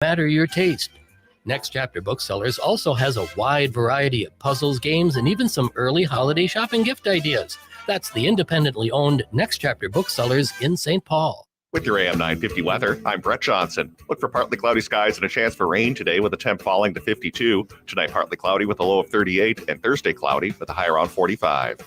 matter your taste. Next Chapter Booksellers also has a wide variety of puzzles, games, and even some early holiday shopping gift ideas. That's the independently owned Next Chapter Booksellers in St. Paul. With your AM 950 weather, I'm Brett Johnson. Look for partly cloudy skies and a chance for rain today with a temp falling to 52. Tonight, partly cloudy with a low of 38, and Thursday, cloudy with a high around 45.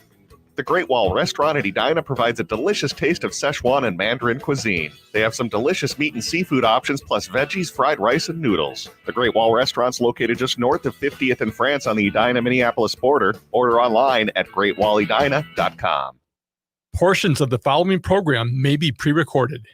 The Great Wall Restaurant in Edina provides a delicious taste of Szechuan and Mandarin cuisine. They have some delicious meat and seafood options, plus veggies, fried rice, and noodles. The Great Wall Restaurant's located just north of 50th and France on the Edina-Minneapolis border. Order online at greatwalledina.com. Portions of the following program may be pre-recorded.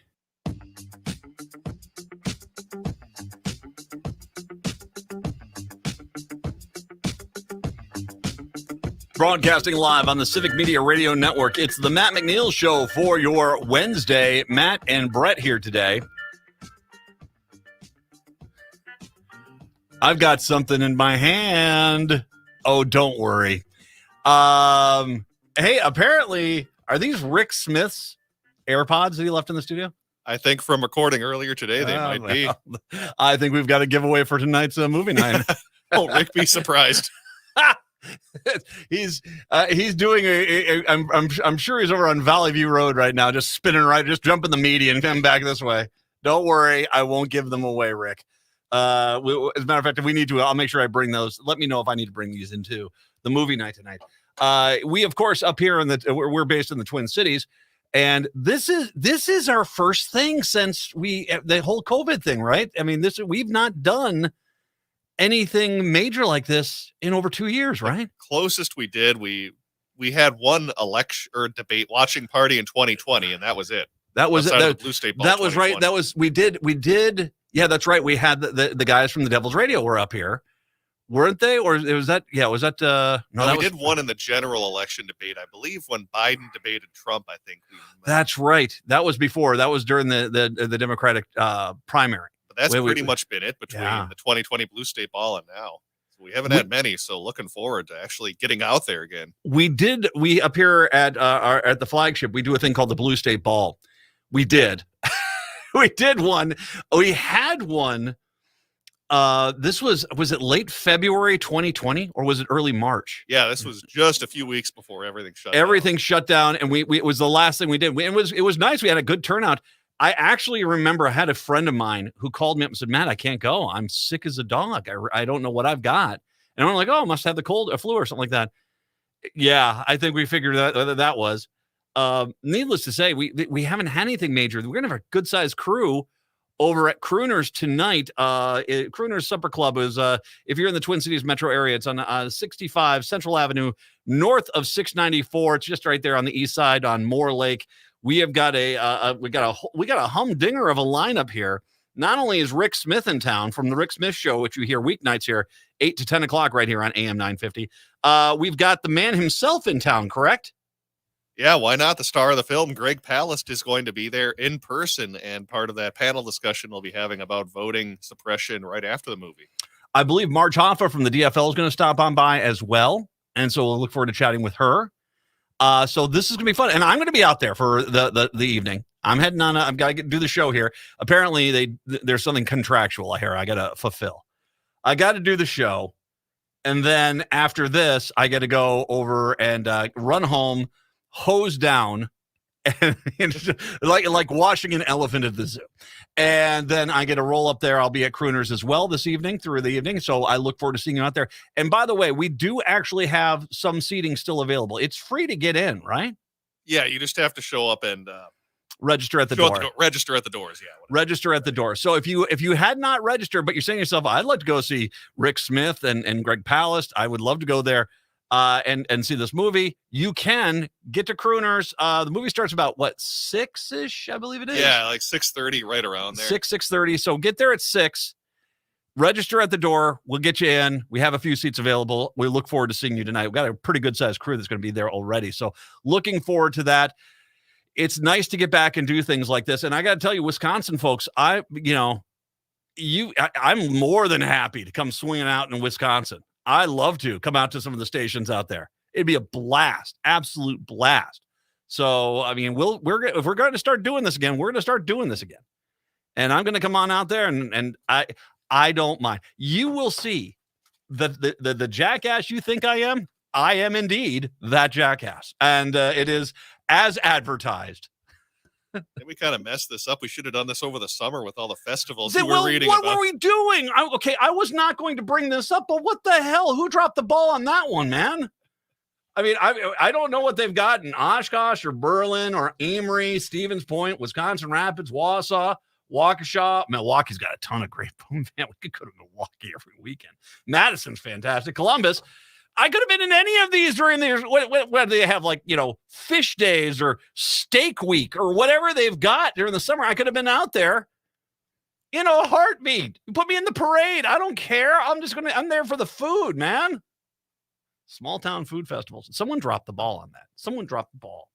Broadcasting live on the Civic Media Radio Network. It's the Matt McNeil Show for your Wednesday. Matt and Brett here today. I've got something in my hand. Oh, don't worry. Hey, apparently, are these Rick Smith's AirPods that he left in the studio? I think from recording earlier today, they might be. I think we've got a giveaway for tonight's movie night. Oh, Rick, be surprised. He's doing I'm sure he's over on Valley View Road right now, just spinning right, just jumping the median, coming back this way. Don't worry, I won't give them away, Rick. As a matter of fact, if we need to, I'll make sure I bring those. Let me know if I need to bring these into the movie night tonight. We, of course, up here we're based in the Twin Cities, and this is our first thing since the whole COVID thing, right? I mean, we've not done anything major like this in over 2 years, right? Closest we did, we had one election or debate watching party in 2020, and that was it. That was it. Blue State Ball. That was right. That was we did. Yeah, that's right. We had the guys from the Devil's Radio were up here, weren't they? Or was that? Yeah, was that? No, we did one in the general election debate, I believe, when Biden debated Trump. I think that's right. That was before. That was during the Democratic primary. That's pretty much been it between the 2020 Blue State Ball and now. So we haven't had many, so looking forward to actually getting out there again. We up here at the flagship, we do a thing called the Blue State Ball. We did. We did one. We had one. This was it late February 2020 or was it early March? Yeah, this was just a few weeks before everything shut down. Everything shut down, and it was the last thing we did. It was nice. We had a good turnout. I actually remember I had a friend of mine who called me up and said, Matt, I can't go. I'm sick as a dog. I don't know what I've got. And I'm like, oh, must have the cold, a flu or something like that. Yeah, I think we figured that was. Needless to say, we haven't had anything major. We're going to have a good-sized crew over at Crooners tonight. Crooners Supper Club is, if you're in the Twin Cities metro area, it's on 65 Central Avenue, north of 694. It's just right there on the east side on Moore Lake. We have got a humdinger of a lineup here. Not only is Rick Smith in town from the Rick Smith Show, which you hear weeknights here, 8 to 10 o'clock right here on AM 950. We've got the man himself in town, correct? Yeah, why not? The star of the film, Greg Palast, is going to be there in person, and part of that panel discussion we'll be having about voting suppression right after the movie. I believe Marge Hoffa from the DFL is going to stop on by as well, and so we'll look forward to chatting with her. So this is going to be fun, and I'm going to be out there for the evening. I'm heading on. I've got to do the show here. Apparently, there's something contractual here I got to fulfill. I got to do the show, and then after this, I got to go over and run home, hose down, and like washing an elephant at the zoo. And then I get to roll up there. I'll be at Crooners as well this evening through the evening. So I look forward to seeing you out there. And by the way, we do actually have some seating still available. It's free to get in, right? Yeah, you just have to show up and register at the door. Register at the doors, yeah. Register at the door. So if you had not registered, but you're saying to yourself, I'd like to go see Rick Smith and Greg Palast, I would love to go there and see this movie. You can get to Crooners. The movie starts about 6-ish, I believe it is. Yeah, like 6:30, right around there. 6:30. So get there at 6. Register at the door. We'll get you in. We have a few seats available. We look forward to seeing you tonight. We've got a pretty good sized crew that's going to be there already. So looking forward to that. It's nice to get back and do things like this. And I got to tell you, Wisconsin folks, I'm more than happy to come swinging out in Wisconsin. I love to come out to some of the stations out there. It'd be a blast, absolute blast. So, I mean, if we're going to start doing this again, we're going to start doing this again. And I'm going to come on out there, and I don't mind. You will see the jackass you think I am. I am indeed that jackass, and it is as advertised. We kind of messed this up. We should have done this over the summer with all the festivals Say, you were reading what about. were we doing? I was not going to bring this up, but what the hell? Who dropped the ball on that one, man? I mean, I don't know what they've got in Oshkosh or Berlin or Amory, Stevens Point, Wisconsin Rapids, Wausau, Waukesha. Milwaukee's got a ton of great boom. Man, we could go to Milwaukee every weekend. Madison's fantastic. Columbus. I could have been in any of these during the years. What do they have, like, fish days or steak week or whatever they've got during the summer? I could have been out there in a heartbeat. You put me in the parade. I don't care. I'm there for the food, man. Small town food festivals. Someone dropped the ball on that. Someone dropped the ball.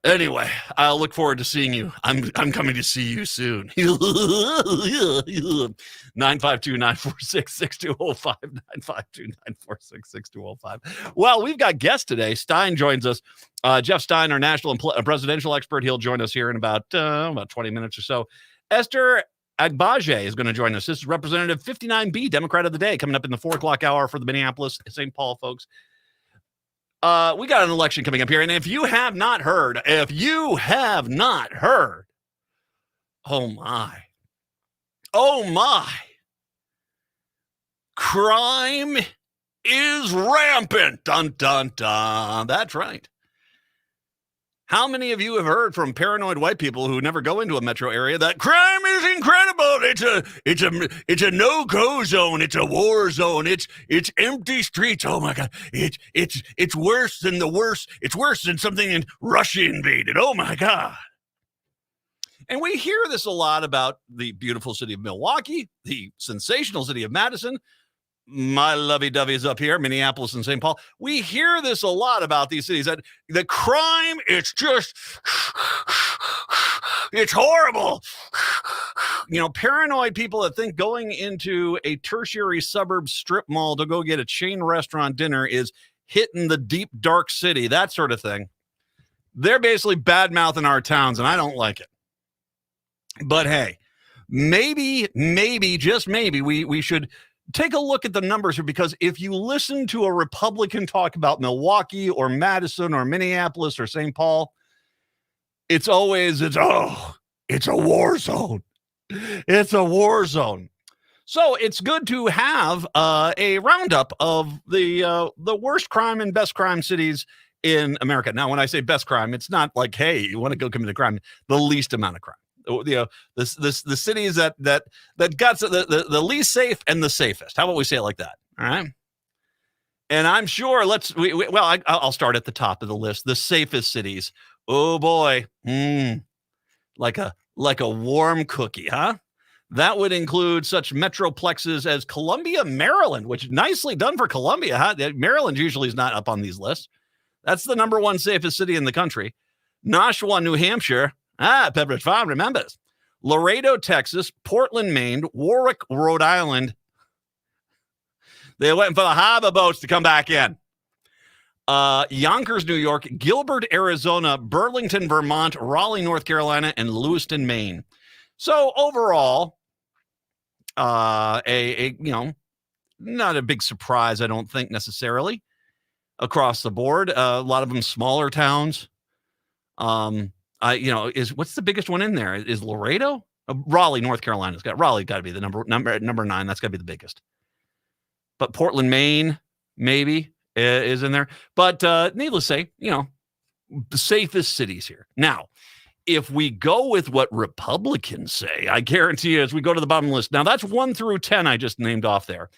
Anyway, I'll look forward to seeing you. I'm coming to see you soon. 952-946-6205. 952-946-6205. Well, we've got guests today. Stein joins us. Jeff Stein, our national and presidential expert. He'll join us here in about 20 minutes or so. Esther Agbaje is going to join us. This is Representative 59B, Democrat of the Day, coming up in the 4 o'clock hour for the Minneapolis, St. Paul folks. We got an election coming up here, and if you have not heard, oh my, crime is rampant. Dun, dun, dun. That's right. How many of you have heard from paranoid white people who never go into a metro area that crime is incredible? It's a no-go zone. It's a war zone. It's empty streets. Oh my God. It's worse than the worst. It's worse than something Russia invaded. Oh my God. And we hear this a lot about the beautiful city of Milwaukee, the sensational city of Madison, my lovey-dovey's up here, Minneapolis and St. Paul. We hear this a lot about these cities, that the crime, it's horrible. Paranoid people that think going into a tertiary suburb strip mall to go get a chain restaurant dinner is hitting the deep, dark city, that sort of thing. They're basically bad-mouthing our towns, and I don't like it. But hey, maybe, just maybe, we should take a look at the numbers here, because if you listen to a Republican talk about Milwaukee or Madison or Minneapolis or St. Paul, it's a war zone. It's a war zone. So it's good to have a roundup of the worst crime and best crime cities in America. Now, when I say best crime, it's not like, hey, you want to go commit a crime, the least amount of crime. The cities that got the least safe and the safest. How about we say it like that? All right. And I'm sure I'll start at the top of the list. The safest cities. Oh boy. Like a warm cookie, huh? That would include such metroplexes as Columbia, Maryland, which nicely done for Columbia, huh? Maryland usually is not up on these lists. That's the number one safest city in the country. Nashua, New Hampshire. Pepperidge Farm remembers. Laredo, Texas, Portland, Maine, Warwick, Rhode Island. They're waiting for the harbor boats to come back in. Yonkers, New York, Gilbert, Arizona, Burlington, Vermont, Raleigh, North Carolina, and Lewiston, Maine. So overall, not a big surprise, I don't think necessarily across the board. A lot of them smaller towns. What's the biggest one in there? Is Laredo? Raleigh, North Carolina's got to be the number 9. That's got to be the biggest. But Portland, Maine, maybe is in there. But needless to say, the safest cities here. Now, if we go with what Republicans say, I guarantee you, as we go to the bottom list. Now, that's 1 through 10 I just named off there.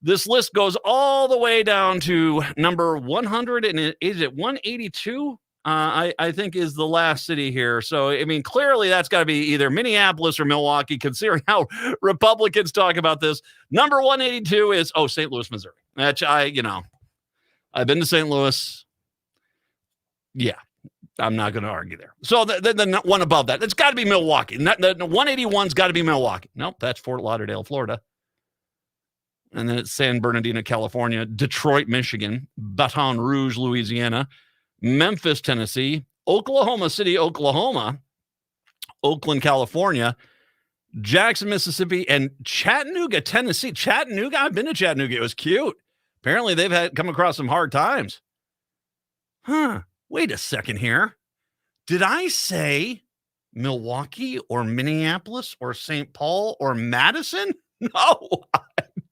This list goes all the way down to number 100, and is it 182? I think is the last city here. So, I mean, clearly that's got to be either Minneapolis or Milwaukee, considering how Republicans talk about this. Number 182 is, St. Louis, Missouri. Which I've been to St. Louis. Yeah, I'm not going to argue there. So the one above that, it's got to be Milwaukee. The 181's got to be Milwaukee. Nope, that's Fort Lauderdale, Florida. And then it's San Bernardino, California, Detroit, Michigan, Baton Rouge, Louisiana, Memphis, Tennessee, Oklahoma City, Oklahoma, Oakland, California, Jackson, Mississippi, and Chattanooga, Tennessee. Chattanooga, I've been to Chattanooga. It was cute. Apparently, they've come across some hard times. Wait a second here. Did I say Milwaukee or Minneapolis or St. Paul or Madison? No, I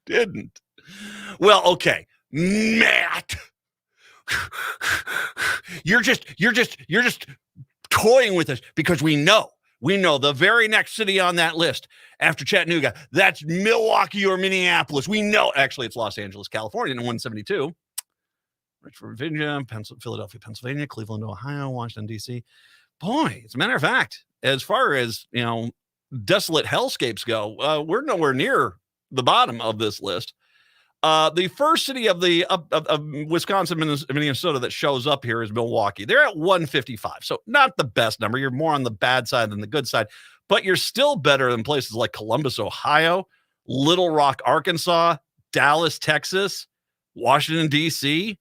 didn't. Well, okay, Matt, you're just toying with us because we know the very next city on that list after Chattanooga, that's Milwaukee or Minneapolis. We know, actually, it's Los Angeles, California, in 172. Richmond, Virginia, Philadelphia, Pennsylvania, Cleveland, Ohio, Washington, D.C. Boy, as a matter of fact, as far as, desolate hellscapes go, we're nowhere near the bottom of this list. The first city of Wisconsin, Minnesota that shows up here is Milwaukee. They're at 155. So not the best number. You're more on the bad side than the good side, but you're still better than places like Columbus, Ohio, Little Rock, Arkansas, Dallas, Texas, Washington, D.C.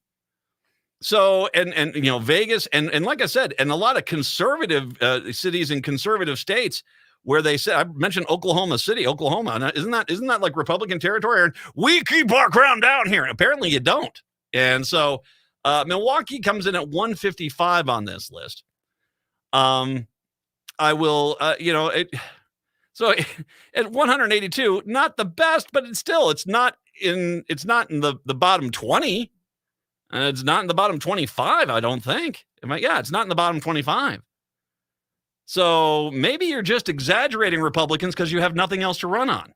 So, and Vegas, and like I said, and a lot of conservative cities in conservative states where they said, I mentioned Oklahoma City, Oklahoma. Now, isn't that like Republican territory? And we keep our crown down here. apparently you don't. And so Milwaukee comes in at 155 on this list. I will, so at 182, not the best, but it's not in the bottom 20. It's not in the bottom 25, I don't think. It's not in the bottom 25. So maybe you're just exaggerating, Republicans, because you have nothing else to run on.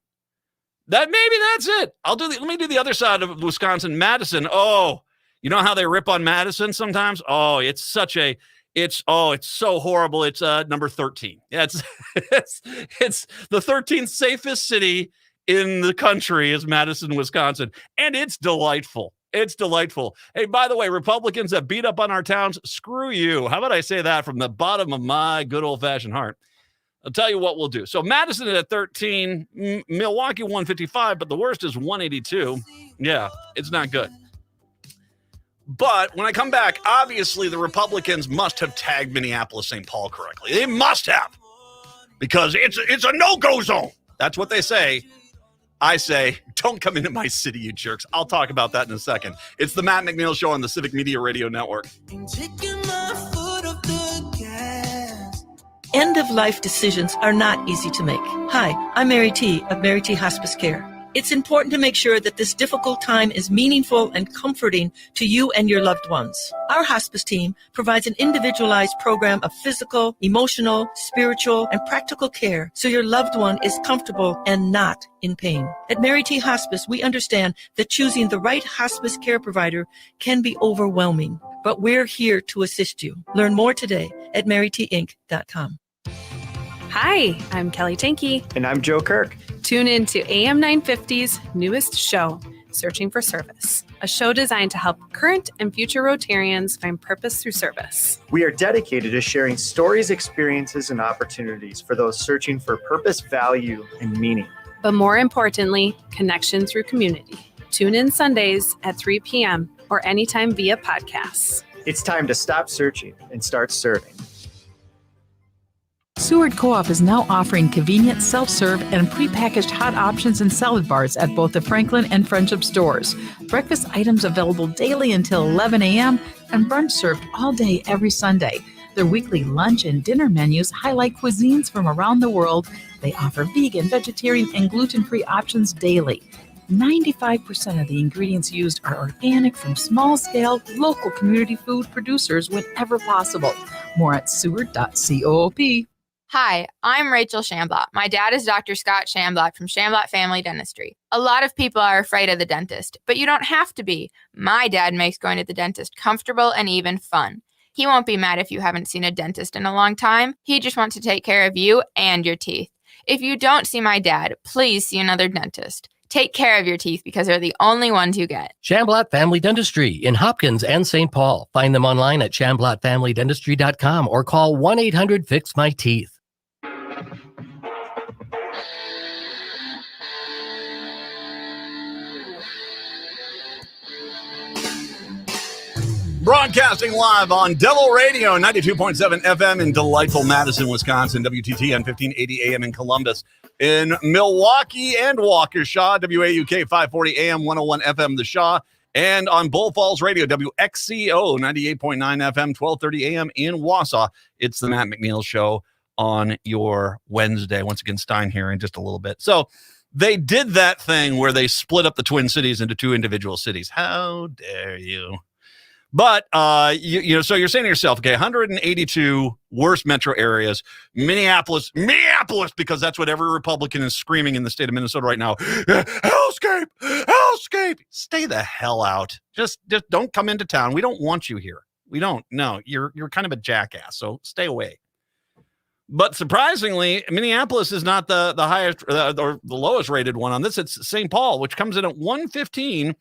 Maybe that's it. Let me do the other side of Wisconsin, Madison. Oh, you know how they rip on Madison sometimes? Oh, it's so horrible. It's number 13. Yeah, it's the 13th safest city in the country is Madison, Wisconsin, and it's delightful. It's delightful. Hey, by the way, Republicans that beat up on our towns, screw you. How about I say that from the bottom of my good old-fashioned heart? I'll tell you what we'll do. So Madison is at 13, Milwaukee 155, but the worst is 182. Yeah, it's not good. But when I come back, obviously the Republicans must have tagged Minneapolis, St. Paul correctly. They must have, because it's a no-go zone. That's what they say. I say, don't come into my city, you jerks. I'll talk about that in a second. It's the Matt McNeil Show on the Civic Media Radio Network. End-of-life decisions are not easy to make. Hi, I'm Mary T. of Mary T. Hospice Care. It's important to make sure that this difficult time is meaningful and comforting to you and your loved ones. Our hospice team provides an individualized program of physical, emotional, spiritual, and practical care so your loved one is comfortable and not in pain. At Mary T. Hospice, we understand that choosing the right hospice care provider can be overwhelming, but we're here to assist you. Learn more today at marytinc.com. Hi, I'm Kelly Tanky. And I'm Joe Kirk. Tune in to AM 950's newest show, Searching for Service, a show designed to help current and future Rotarians find purpose through service. We are dedicated to sharing stories, experiences, and opportunities for those searching for purpose, value, and meaning. But more importantly, connection through community. Tune in Sundays at 3 p.m. or anytime via podcasts. It's time to stop searching and start serving. Seward Co-op is now offering convenient self-serve and prepackaged hot options and salad bars at both the Franklin and Friendship stores. Breakfast items available daily until 11 a.m. and brunch served all day every Sunday. Their weekly lunch and dinner menus highlight cuisines from around the world. They offer vegan, vegetarian, and gluten-free options daily. 95% of the ingredients used are organic from small-scale, local community food producers whenever possible. More at seward.coop. Hi, I'm Rachel Shamblat. My dad is Dr. Scott Shamblat from Shamblat Family Dentistry. A lot of people are afraid of the dentist, but you don't have to be. My dad makes going to the dentist comfortable and even fun. He won't be mad if you haven't seen a dentist in a long time. He just wants to take care of you and your teeth. If you don't see my dad, please see another dentist. Take care of your teeth because they're the only ones you get. Shamblat Family Dentistry in Hopkins and St. Paul. Find them online at shamblatfamilydentistry.com or call 1-800-FIX-MY-TEETH. Broadcasting live on Devil Radio, 92.7 FM in delightful Madison, Wisconsin, WTTN 1580 AM in Columbus, in Milwaukee and Waukesha, WAUK 540 AM, 101 FM The Shaw, and on Bull Falls Radio, WXCO 98.9 FM, 1230 AM in Wausau. It's the Matt McNeil Show on your Wednesday. Once again, Stein here in just a little bit. So they did that thing where they split up the Twin Cities into two individual cities. How dare you? But, so you're saying to yourself, okay, 182 worst metro areas, Minneapolis, because that's what every Republican is screaming in the state of Minnesota right now. Hellscape. Stay the hell out. Just don't come into town. We don't want you here. We don't. No, you're kind of a jackass, so stay away. But surprisingly, Minneapolis is not the highest or the lowest rated one on this. It's St. Paul, which comes in at 115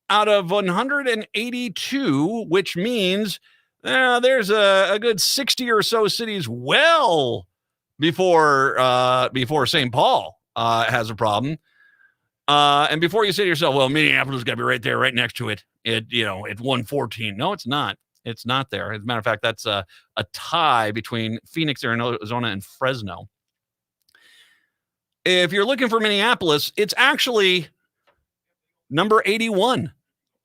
out of 182, which means there's a good 60 or so cities well before St. Paul has a problem. And before you say to yourself, well, Minneapolis got to be right there, right next to it. At 114. No, it's not. It's not there. As a matter of fact, that's a tie between Phoenix, Arizona, and Fresno. If you're looking for Minneapolis, it's actually number 81.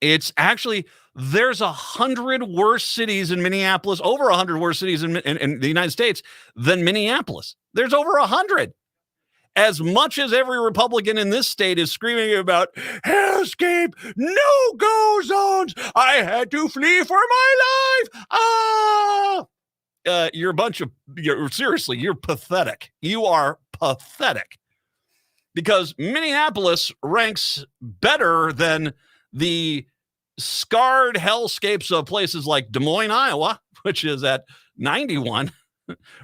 It's actually, there's 100 worse cities in Minneapolis, over 100 worse cities in the United States than Minneapolis. There's over 100. As much as every Republican in this state is screaming about hellscape, no-go zones, I had to flee for my life. You're pathetic. You are pathetic. Because Minneapolis ranks better than the scarred hellscapes of places like Des Moines, Iowa, which is at 91,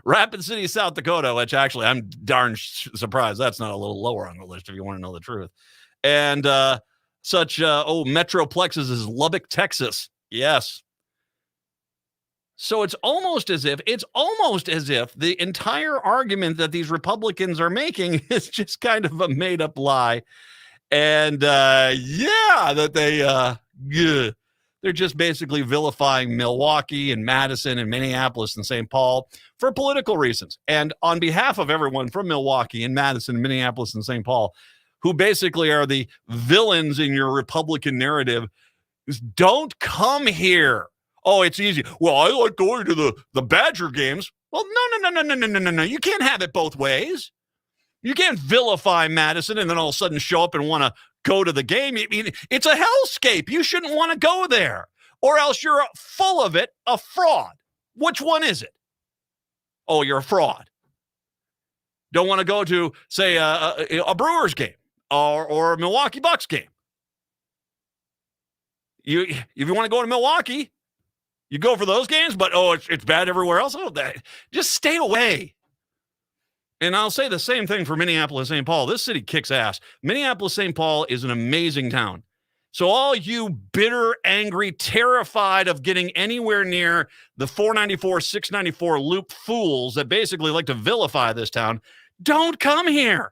Rapid City, South Dakota, which actually I'm darn surprised that's not a little lower on the list if you want to know the truth. And Metroplexes is Lubbock, Texas. Yes. So it's almost as if the entire argument that these Republicans are making is just kind of a made-up lie. And they're just basically vilifying Milwaukee and Madison and Minneapolis and St. Paul for political reasons. And on behalf of everyone from Milwaukee and Madison, Minneapolis and St. Paul, who basically are the villains in your Republican narrative, is don't come here. Oh, it's easy. Well, I like going to the Badger games. Well, no. You can't have it both ways. You can't vilify Madison and then all of a sudden show up and want to go to the game. I mean, it's a hellscape. You shouldn't want to go there. Or else you're full of it, a fraud. Which one is it? Oh, you're a fraud. Don't want to go to, say, a Brewers game or a Milwaukee Bucks game. If you want to go to Milwaukee, you go for those games, but it's bad everywhere else. Just stay away. And I'll say the same thing for Minneapolis, St. Paul. This city kicks ass. Minneapolis, St. Paul is an amazing town. So all you bitter, angry, terrified of getting anywhere near the 494, 694 loop fools that basically like to vilify this town, don't come here.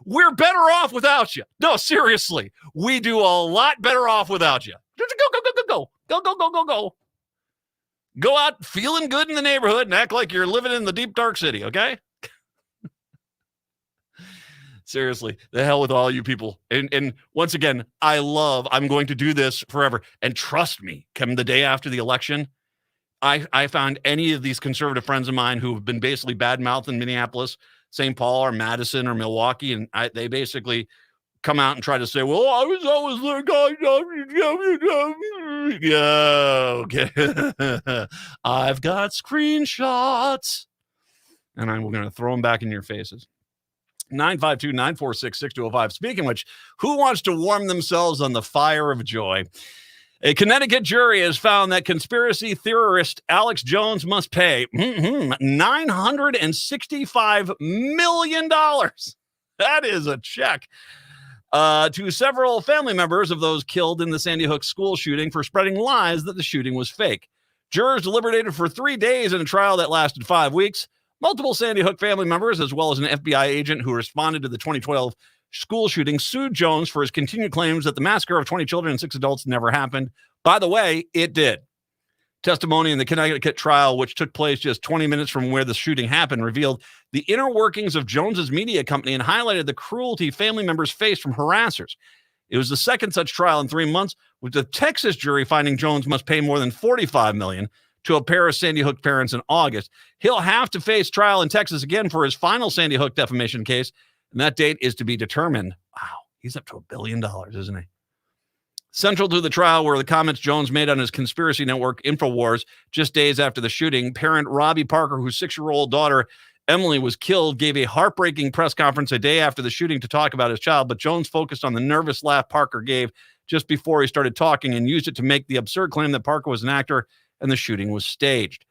We're better off without you. No, seriously. We do a lot better off without you. Just go. Go out feeling good in the neighborhood and act like you're living in the deep, dark city, okay? Seriously, the hell with all you people. And once again, I'm going to do this forever. And trust me, come the day after the election, I found any of these conservative friends of mine who have been basically bad-mouthed in Minneapolis, St. Paul or Madison or Milwaukee, and they basically come out and try to say, well, I was always the guy. Yeah, okay. I've got screenshots. And I'm going to throw them back in your faces. 952-946-6205. Speaking of which, who wants to warm themselves on the fire of joy? A Connecticut jury has found that conspiracy theorist Alex Jones must pay $965 million. That is a check to several family members of those killed in the Sandy Hook school shooting for spreading lies that the shooting was fake. Jurors deliberated for 3 days in a trial that lasted 5 weeks. Multiple Sandy Hook family members, as well as an FBI agent who responded to the 2012 school shooting, sued Jones for his continued claims that the massacre of 20 children and 6 adults never happened. By the way, it did. Testimony in the Connecticut trial, which took place just 20 minutes from where the shooting happened, revealed the inner workings of Jones's media company and highlighted the cruelty family members faced from harassers. It was the second such trial in 3 months, with the Texas jury finding Jones must pay more than $45 million to a pair of Sandy Hook parents in August. He'll have to face trial in Texas again for his final Sandy Hook defamation case, and that date is to be determined. Wow, he's up to $1 billion, isn't he? Central to the trial were the comments Jones made on his conspiracy network, InfoWars, just days after the shooting. Parent Robbie Parker, whose 6-year-old daughter, Emily, was killed, gave a heartbreaking press conference a day after the shooting to talk about his child, but Jones focused on the nervous laugh Parker gave just before he started talking and used it to make the absurd claim that Parker was an actor and the shooting was staged.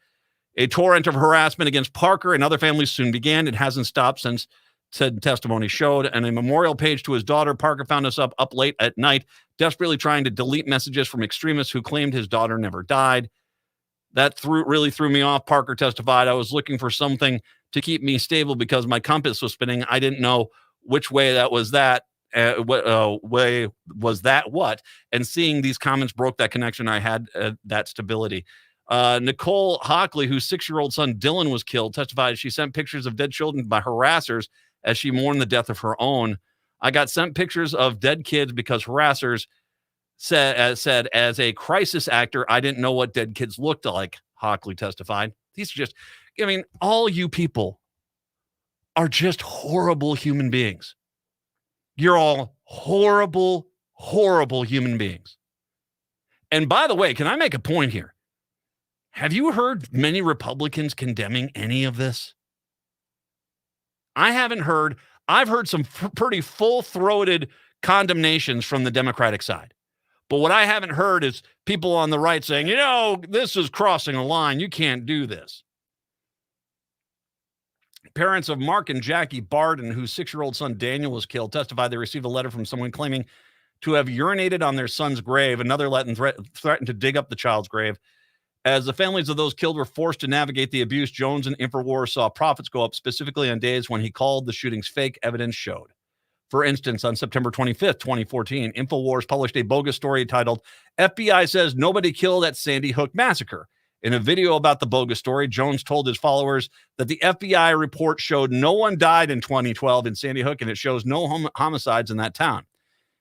A torrent of harassment against Parker and other families soon began. It hasn't stopped since said testimony showed. And a memorial page to his daughter, Parker found us up late at night, desperately trying to delete messages from extremists who claimed his daughter never died. That really threw me off, Parker testified. I was looking for something to keep me stable because my compass was spinning. I didn't know which way that was that. Way was that what? And seeing these comments broke that connection. I had that stability. Nicole Hockley, whose 6-year-old son Dylan was killed, testified she sent pictures of dead children by harassers as she mourned the death of her own. I got sent pictures of dead kids because harassers said as a crisis actor, I didn't know what dead kids looked like, Hockley testified. These are just, all you people are just horrible human beings. You're all horrible, horrible human beings. And by the way, can I make a point here? Have you heard many Republicans condemning any of this? I haven't heard. I've heard some pretty full-throated condemnations from the Democratic side. But what I haven't heard is people on the right saying, this is crossing a line. You can't do this. Parents of Mark and Jackie Barden, whose 6-year-old son Daniel was killed, testified they received a letter from someone claiming to have urinated on their son's grave. Another letter threatened to dig up the child's grave. As the families of those killed were forced to navigate the abuse, Jones and InfoWars saw profits go up, specifically on days when he called the shootings fake, evidence showed. For instance, on September 25th, 2014, InfoWars published a bogus story titled, FBI says nobody killed at Sandy Hook Massacre. In a video about the bogus story, Jones told his followers that the FBI report showed no one died in 2012 in Sandy Hook, and it shows no homicides in that town.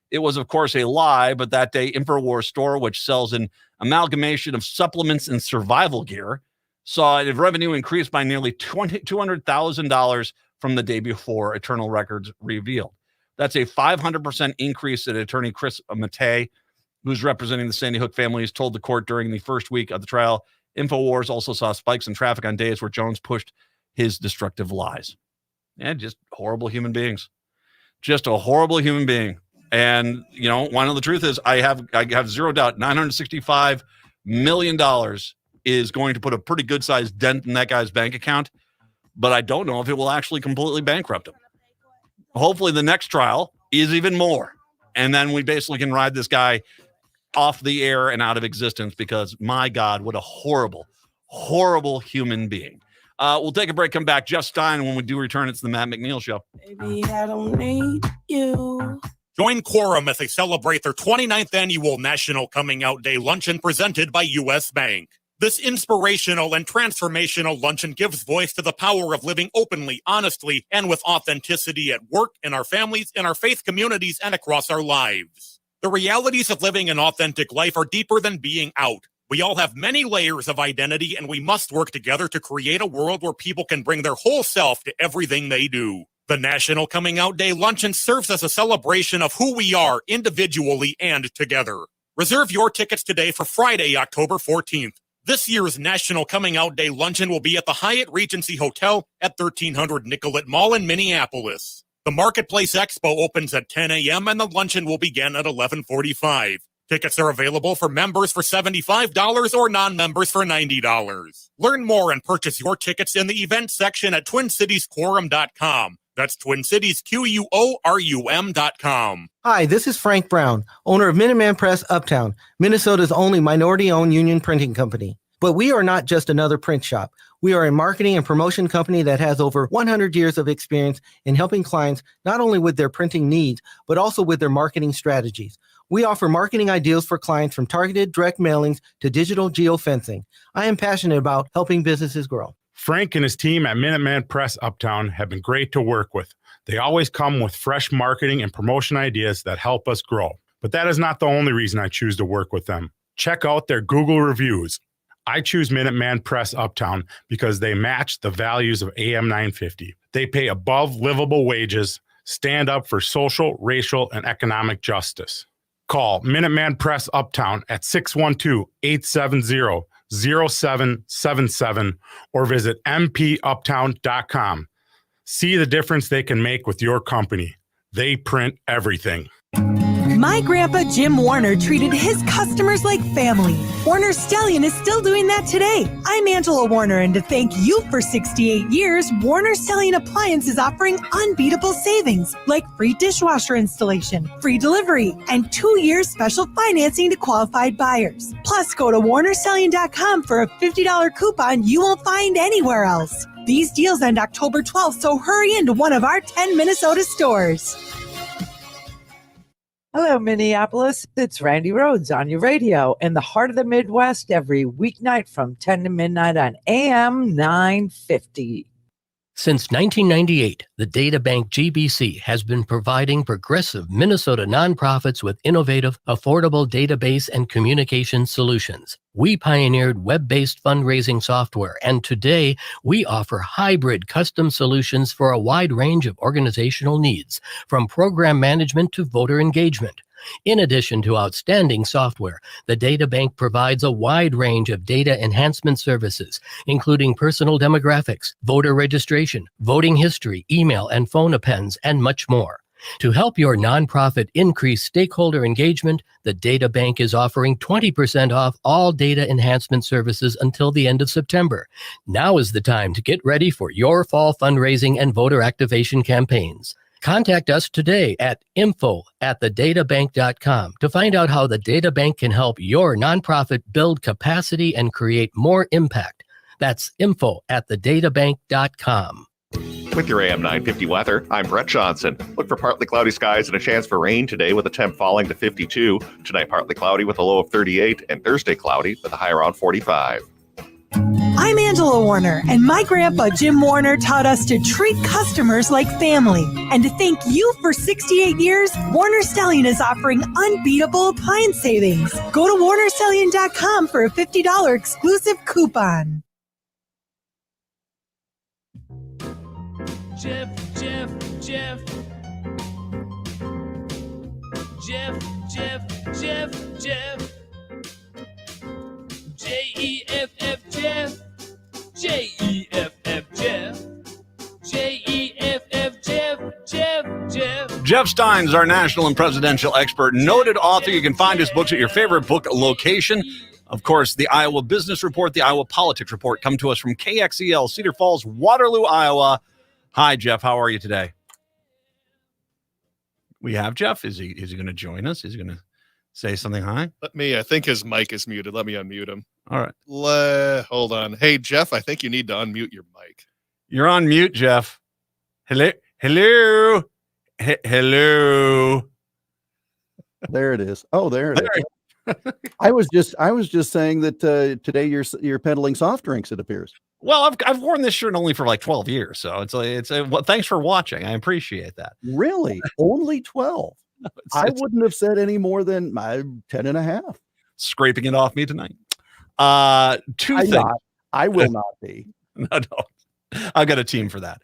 It was, of course, a lie, but that day, InfoWars store, which sells an amalgamation of supplements and survival gear, saw revenue increase by nearly $200,000 from the day before, Eternal Records revealed. That's a 500% increase that attorney Chris Matei, who's representing the Sandy Hook families, told the court during the first week of the trial. InfoWars also saw spikes in traffic on days where Jones pushed his destructive lies. And just horrible human beings. Just a horrible human being. And, one of the truth is I have zero doubt $965 million is going to put a pretty good sized dent in that guy's bank account, but I don't know if it will actually completely bankrupt him. Hopefully the next trial is even more. And then we basically can ride this guy off the air and out of existence because, my God, what a horrible, horrible human being. We'll take a break, come back. Jeff Stein, when we do return, it's the Matt McNeil Show. Baby, I don't need you. Join Quorum as they celebrate their 29th annual National Coming Out Day luncheon presented by U.S. Bank. This inspirational and transformational luncheon gives voice to the power of living openly, honestly, and with authenticity at work, in our families, in our faith communities, and across our lives. The realities of living an authentic life are deeper than being out. We all have many layers of identity, and we must work together to create a world where people can bring their whole self to everything they do. The National Coming Out Day luncheon serves as a celebration of who we are individually and together. Reserve your tickets today for Friday, October 14th. This year's National Coming Out Day luncheon will be at the Hyatt Regency Hotel at 1300 Nicollet Mall in Minneapolis. The Marketplace Expo opens at 10 a.m. and the luncheon will begin at 11:45. Tickets are available for members for $75 or non-members for $90. Learn more and purchase your tickets in the event section at TwinCitiesQuorum.com. That's TwinCitiesQuorum.com. Hi, this is Frank Brown, owner of Minuteman Press Uptown, Minnesota's only minority-owned union printing company. But we are not just another print shop. We are a marketing and promotion company that has over 100 years of experience in helping clients not only with their printing needs, but also with their marketing strategies. We offer marketing ideas for clients from targeted direct mailings to digital geofencing. I am passionate about helping businesses grow. Frank and his team at Minuteman Press Uptown have been great to work with. They always come with fresh marketing and promotion ideas that help us grow. But that is not the only reason I choose to work with them. Check out their Google reviews. I choose Minuteman Press Uptown because they match the values of AM 950. They pay above livable wages, stand up for social, racial, and economic justice. Call Minuteman Press Uptown at 612-870-0777 or visit mpuptown.com. See the difference they can make with your company. They print everything. My grandpa Jim Warner treated his customers like family. Warner Stallion is still doing that today. I'm Angela Warner, and to thank you for 68 years, Warner Stallion Appliance is offering unbeatable savings, like free dishwasher installation, free delivery, and 2 years special financing to qualified buyers. Plus, go to WarnerStallion.com for a $50 coupon you won't find anywhere else. These deals end October 12th, so hurry into one of our 10 Minnesota stores. Hello, Minneapolis. It's Randy Rhodes on your radio in the heart of the Midwest every weeknight from 10 to midnight on AM 950. Since 1998, the Data Bank GBC has been providing progressive Minnesota nonprofits with innovative, affordable database and communication solutions. We pioneered web-based fundraising software, and today we offer hybrid custom solutions for a wide range of organizational needs, from program management to voter engagement. In addition to outstanding software, the Data Bank provides a wide range of data enhancement services, including personal demographics, voter registration, voting history, email and phone appends, and much more. To help your nonprofit increase stakeholder engagement, the Data Bank is offering 20% off all data enhancement services until the end of September. Now is the time to get ready for your fall fundraising and voter activation campaigns. Contact us today at info@thedatabank.com to find out how the Data Bank can help your nonprofit build capacity and create more impact. That's info@thedatabank.com. With your AM 950 weather, I'm Brett Johnson. Look for partly cloudy skies and a chance for rain today with a temp falling to 52. Tonight, partly cloudy with a low of 38, and Thursday, cloudy with a high around 45. I'm Angela Warner, and my grandpa Jim Warner taught us to treat customers like family. And to thank you for 68 years, Warner Stallion is offering unbeatable appliance savings. Go to WarnerStallion.com for a $50 exclusive coupon. Jeff. J-E-F-F Jeff. J-E-F-F Jeff. J-E-F-F Jeff. Jeff Stein's our national and presidential expert, noted author. You can find his books at your favorite book location. Of course, the Iowa Business Report, the Iowa Politics Report come to us from KXEL, Cedar Falls, Waterloo, Iowa. Hi, Jeff. How are you today? We have Jeff. Is he going to join us? Is he going to say something? Hi. I think his mic is muted. Let me unmute him. All right. Hold on. Hey, Jeff, I think you need to unmute your mic. You're on mute, Jeff. Hello. Hello. There it is. Oh, there it is. I was just saying that today you're peddling soft drinks, it appears. Well, I've worn this shirt only for like 12 years, so well, thanks for watching. I appreciate that. Really? Only 12? No, I wouldn't have said any more than 10 and a half. Scraping it off me tonight. Two things. I will not be. No. I've got a team for that.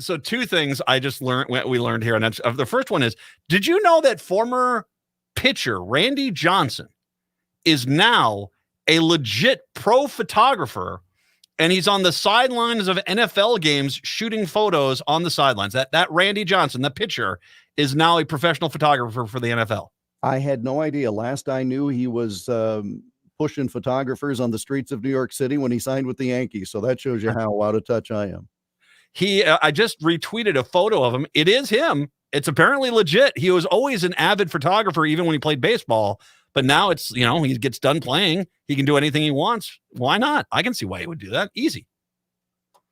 So two things we learned here. And the first one is, did you know that former pitcher Randy Johnson is now a legit pro photographer, and he's on the sidelines of NFL games shooting photos on the sidelines? That Randy Johnson, the pitcher, is now a professional photographer for the NFL. I had no idea. Last I knew, he was pushing photographers on the streets of New York City when he signed with the Yankees. So that shows you how out of touch I am. I just retweeted a photo of him. It is him. It's apparently legit. He was always an avid photographer, even when he played baseball, But now it's, he gets done playing. He can do anything he wants. Why not? I can see why he would do that. Easy.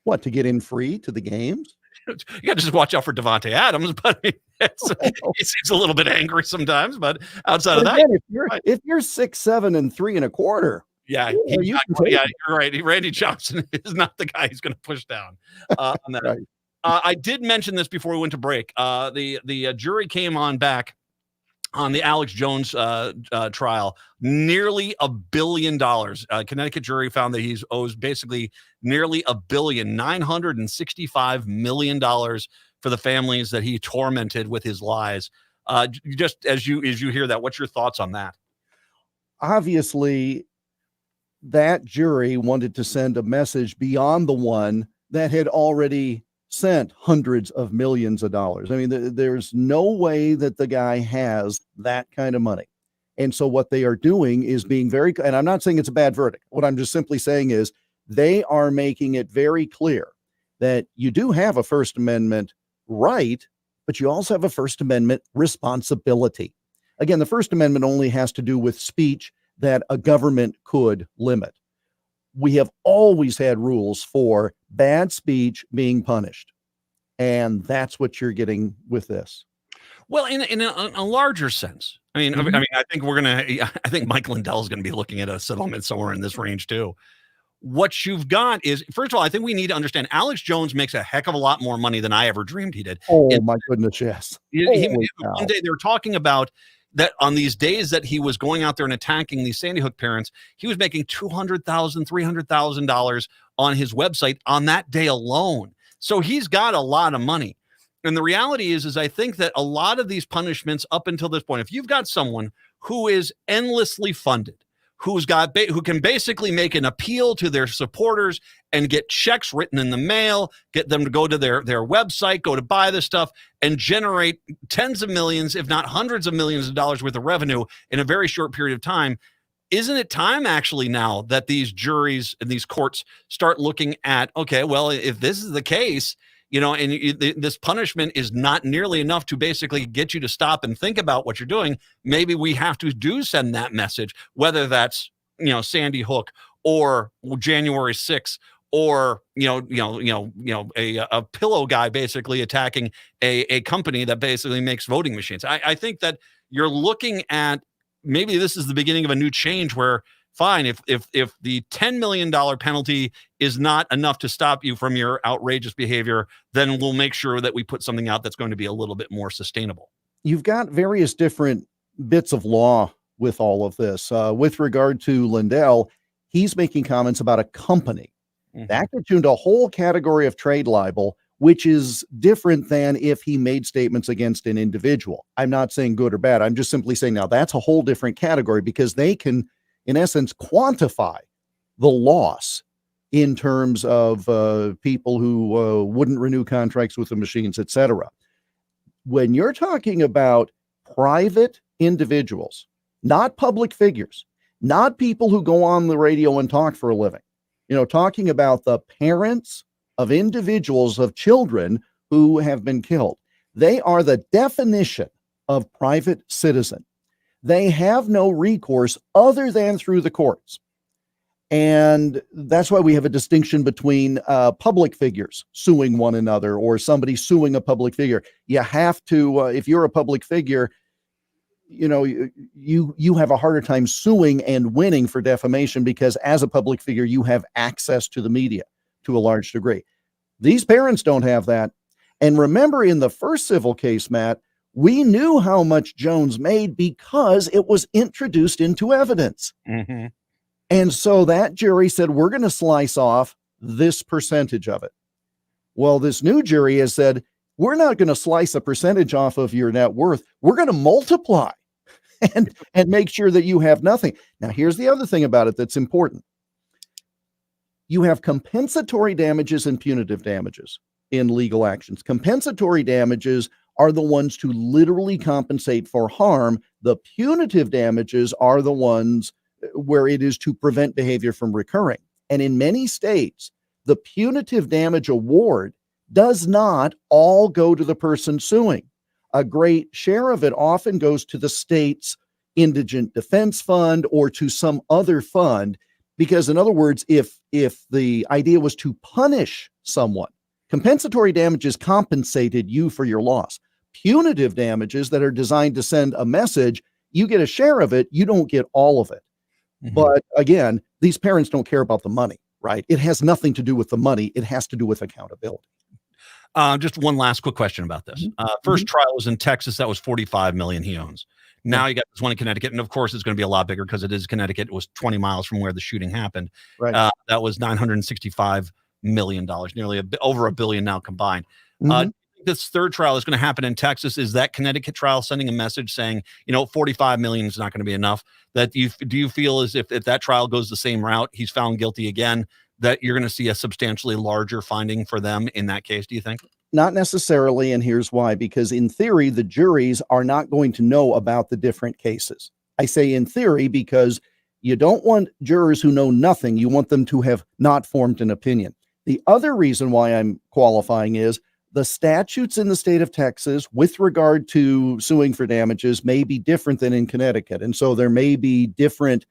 What, to get in free to the games? You got to just watch out for Devontae Adams, but he seems a little bit angry sometimes. But outside of that, again, if you're 6'7" and 3 1/4, you're right. Randy Johnson is not the guy who's going to push down on that. Right. I did mention this before we went to break. The jury came on back on the Alex Jones trial, nearly $1 billion. Connecticut jury found that he owes basically nearly $965 million for the families that he tormented with his lies. Just as you hear that, what's your thoughts on that? Obviously, that jury wanted to send a message beyond the one that had already sent hundreds of millions of dollars. I mean, there's no way that the guy has that kind of money. And so what they are doing is being very, and I'm not saying it's a bad verdict. What I'm just simply saying is they are making it very clear that you do have a First Amendment right, but you also have a First Amendment responsibility. Again, the First Amendment only has to do with speech that a government could limit. We have always had rules for bad speech being punished. And that's what you're getting with this. Well, in a larger sense, I mean, I think Mike Lindell is going to be looking at a settlement somewhere in this range too. What you've got is, first of all, I think we need to understand Alex Jones makes a heck of a lot more money than I ever dreamed he did. Oh, my goodness, yes. One day they were talking about that on these days that he was going out there and attacking these Sandy Hook parents, he was making $200,000, $300,000 on his website on that day alone. So he's got a lot of money. And the reality is I think that a lot of these punishments up until this point, if you've got someone who is endlessly funded, who can basically make an appeal to their supporters and get checks written in the mail, get them to go to their website, go to buy this stuff, and generate tens of millions, if not hundreds of millions of dollars worth of revenue in a very short period of time. Isn't it time actually now that these juries and these courts start looking at, okay, well, if this is the case, and this punishment is not nearly enough to basically get you to stop and think about what you're doing, maybe we have to send that message, whether that's, Sandy Hook or January 6th or, a pillow guy basically attacking a company that basically makes voting machines. I think that you're looking at, maybe this is the beginning of a new change where, fine, if the $10 million penalty is not enough to stop you from your outrageous behavior, then we'll make sure that we put something out that's going to be a little bit more sustainable. You've got various different bits of law with all of this. With regard to Lindell, he's making comments about a company. Mm-hmm. That gets you into a whole category of trade libel, which is different than if he made statements against an individual. I'm not saying good or bad. I'm just simply saying now that's a whole different category because they can, in essence, quantify the loss in terms of people who wouldn't renew contracts with the machines, et cetera. When you're talking about private individuals, not public figures, not people who go on the radio and talk for a living, talking about the parents of individuals, of children who have been killed, they are the definition of private citizen. They have no recourse other than through the courts. And that's why we have a distinction between public figures suing one another or somebody suing a public figure. You have to, if you're a public figure, you have a harder time suing and winning for defamation because as a public figure, you have access to the media to a large degree. These parents don't have that. And remember, in the first civil case, Matt, we knew how much Jones made because it was introduced into evidence. Mm-hmm. And so that jury said, we're going to slice off this percentage of it. Well, this new jury has said, we're not going to slice a percentage off of your net worth. We're going to multiply and make sure that you have nothing. Now, here's the other thing about it that's important. You have compensatory damages and punitive damages in legal actions. Compensatory damages are the ones to literally compensate for harm. The punitive damages are the ones where it is to prevent behavior from recurring. And in many states, the punitive damage award does not all go to the person suing. A great share of it often goes to the state's indigent defense fund or to some other fund. Because in other words, if the idea was to punish someone, compensatory damages compensated you for your loss. Punitive damages that are designed to send a message, you get a share of it, you don't get all of it. But again, these parents don't care about the money, right? It has nothing to do with the money. It has to do with accountability. Just one last quick question about this. First trial was in Texas. That was $45 million he owns. Now you got this one in Connecticut. And of course, it's going to be a lot bigger because it is Connecticut. It was 20 miles from where the shooting happened. Right. That was $965 million, nearly over $1 billion now combined. This third trial is going to happen in Texas. Is that Connecticut trial sending a message saying, 45 million is not going to be enough? Do you feel as if that trial goes the same route, he's found guilty again, that you're going to see a substantially larger finding for them in that case, do you think? Not necessarily, and here's why. Because in theory, the juries are not going to know about the different cases. I say in theory because you don't want jurors who know nothing. You want them to have not formed an opinion. The other reason why I'm qualifying is the statutes in the state of Texas with regard to suing for damages may be different than in Connecticut. And so there may be different,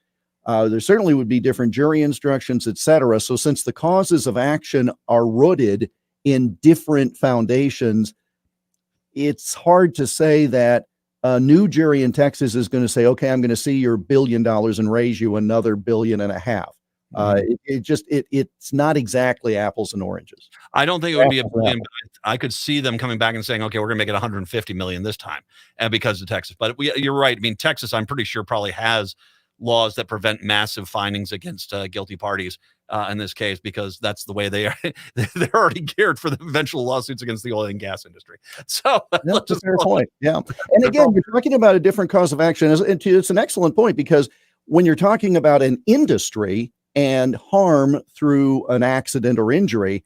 there certainly would be different jury instructions, et cetera. So since the causes of action are rooted in different foundations, it's hard to say that a new jury in Texas is going to say, okay, I'm going to see your $1 billion and raise you another $1.5 billion. It's not exactly apples and oranges. I don't think it would be $1 billion, but I could see them coming back and saying, okay, we're going to make it $150 million this time, and because of Texas. But you're right. I mean, Texas, I'm pretty sure probably has laws that prevent massive findings against guilty parties in this case, because that's the way they are. They're already geared for the eventual lawsuits against the oil and gas industry. So that's a fair point. Yeah. And again, you're talking about a different cause of action. It's an excellent point, because when you're talking about an industry and harm through an accident or injury,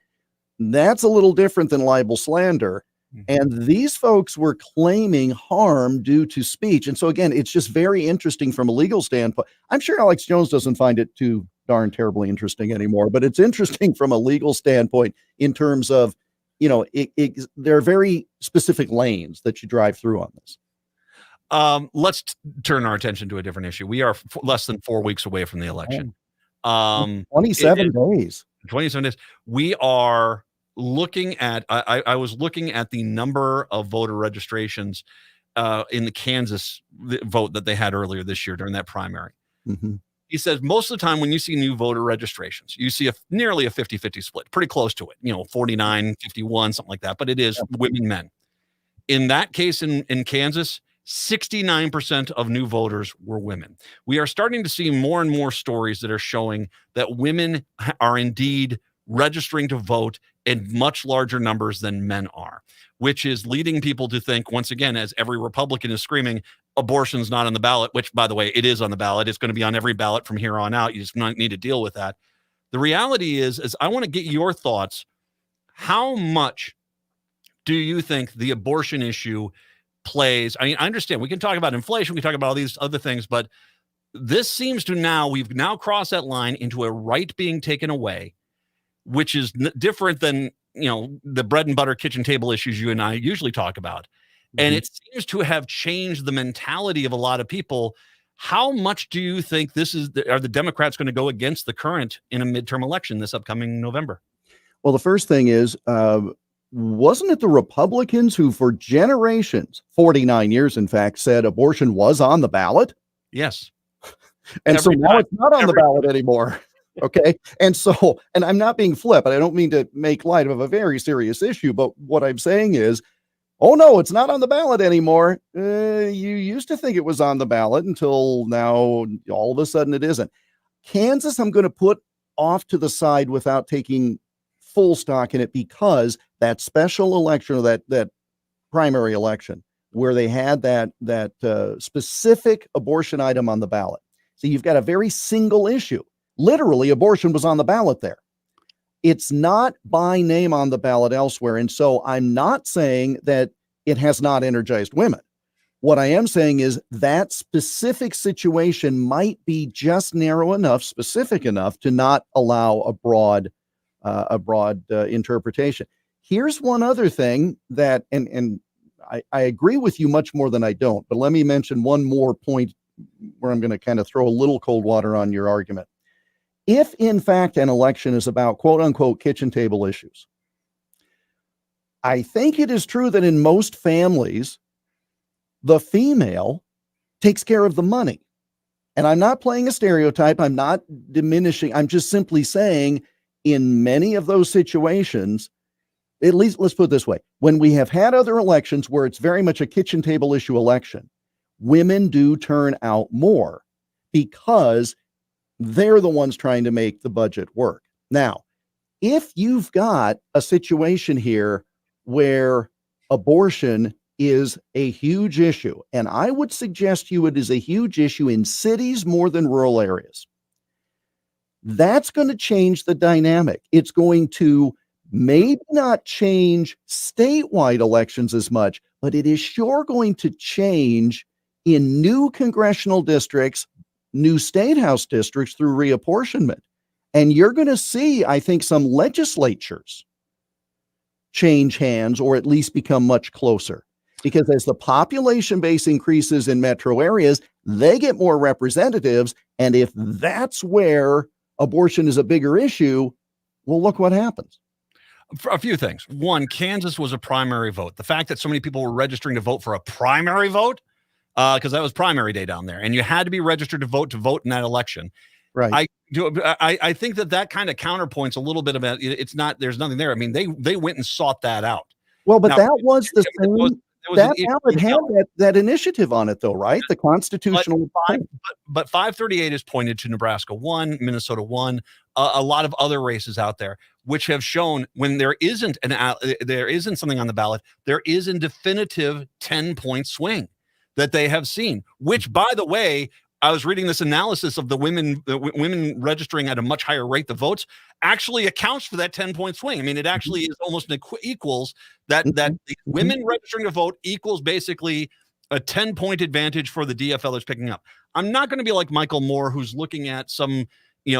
that's a little different than libel slander. And these folks were claiming harm due to speech. And so again, it's just very interesting from a legal standpoint. I'm sure Alex Jones doesn't find it too darn terribly interesting anymore, but it's interesting from a legal standpoint in terms of, there are very specific lanes that you drive through on this. Let's turn our attention to a different issue. We are less than 4 weeks away from the election. 27 days. 27 days. We are looking at, I was looking at the number of voter registrations in the Kansas vote that they had earlier this year during that primary. He says most of the time when you see new voter registrations, you see nearly a 50-50 split, pretty close to it, 49, 51, something like that. But it is women, men. In that case in Kansas, 69% of new voters were women. We are starting to see more and more stories that are showing that women are indeed registering to vote in much larger numbers than men are, which is leading people to think, once again, as every Republican is screaming, abortion's not on the ballot, which, by the way, it is on the ballot. It's going to be on every ballot from here on out. You just need to deal with that. The reality is I want to get your thoughts. How much do you think the abortion issue plays? I mean, I understand we can talk about inflation, we can talk about all these other things, but this seems to we've now crossed that line into a right being taken away, which is different than, the bread and butter kitchen table issues you and I usually talk about. And it seems to have changed the mentality of a lot of people. How much do you think are the Democrats going to go against the current in a midterm election this upcoming November? Well, the first thing is, wasn't it the Republicans who for generations, 49 years, in fact, said abortion was on the ballot? Yes. And so now it's not on the ballot anymore. Okay. And I'm not being flip, and I don't mean to make light of a very serious issue, but what I'm saying is, oh no, it's not on the ballot anymore. You used to think it was on the ballot until now, all of a sudden it isn't. Kansas, I'm going to put off to the side without taking full stock in it, because that special election, or that primary election where they had that specific abortion item on the ballot. So you've got a very single issue. Literally, abortion was on the ballot there. It's not by name on the ballot elsewhere. And so I'm not saying that it has not energized women. What I am saying is that specific situation might be just narrow enough, specific enough to not allow a broad interpretation. Here's one other thing that, and I agree with you much more than I don't, but let me mention one more point where I'm going to kind of throw a little cold water on your argument. If in fact an election is about quote unquote kitchen table issues, I think it is true that in most families, the female takes care of the money. And I'm not playing a stereotype. I'm not diminishing. I'm just simply saying in many of those situations, at least let's put it this way. When we have had other elections where it's very much a kitchen table issue election, women do turn out more because they're the ones trying to make the budget work. Now, if you've got a situation here where abortion is a huge issue, and I would suggest to you it is a huge issue in cities more than rural areas, that's going to change the dynamic. It's going to maybe not change statewide elections as much, but it is sure going to change in new congressional districts, new state house districts through reapportionment. And you're going to see, I think, some legislatures change hands or at least become much closer. Because as the population base increases in metro areas, they get more representatives. And if that's where abortion is a bigger issue, well, look what happens. A few things. One, Kansas was a primary vote. The fact that so many people were registering to vote for a primary vote, because that was primary day down there, and you had to be registered to vote in that election. Right. I think that kind of counterpoints a little bit about it's not. There's nothing there. I mean, they went and sought that out. Well, but now, that was the same. That ballot had no. that initiative on it, though, right? The constitutional. But 538 is pointed to Nebraska 1, Minnesota 1, a lot of other races out there, which have shown when there isn't something on the ballot, there is a definitive 10-point swing that they have seen. Which, by the way, I was reading this analysis of the women registering at a much higher rate. The votes actually accounts for that 10-point swing. I mean, it actually is almost equals that the women registering to vote equals basically a 10-point advantage for the DFL that's picking up. I'm not going to be like Michael Moore, who's looking at some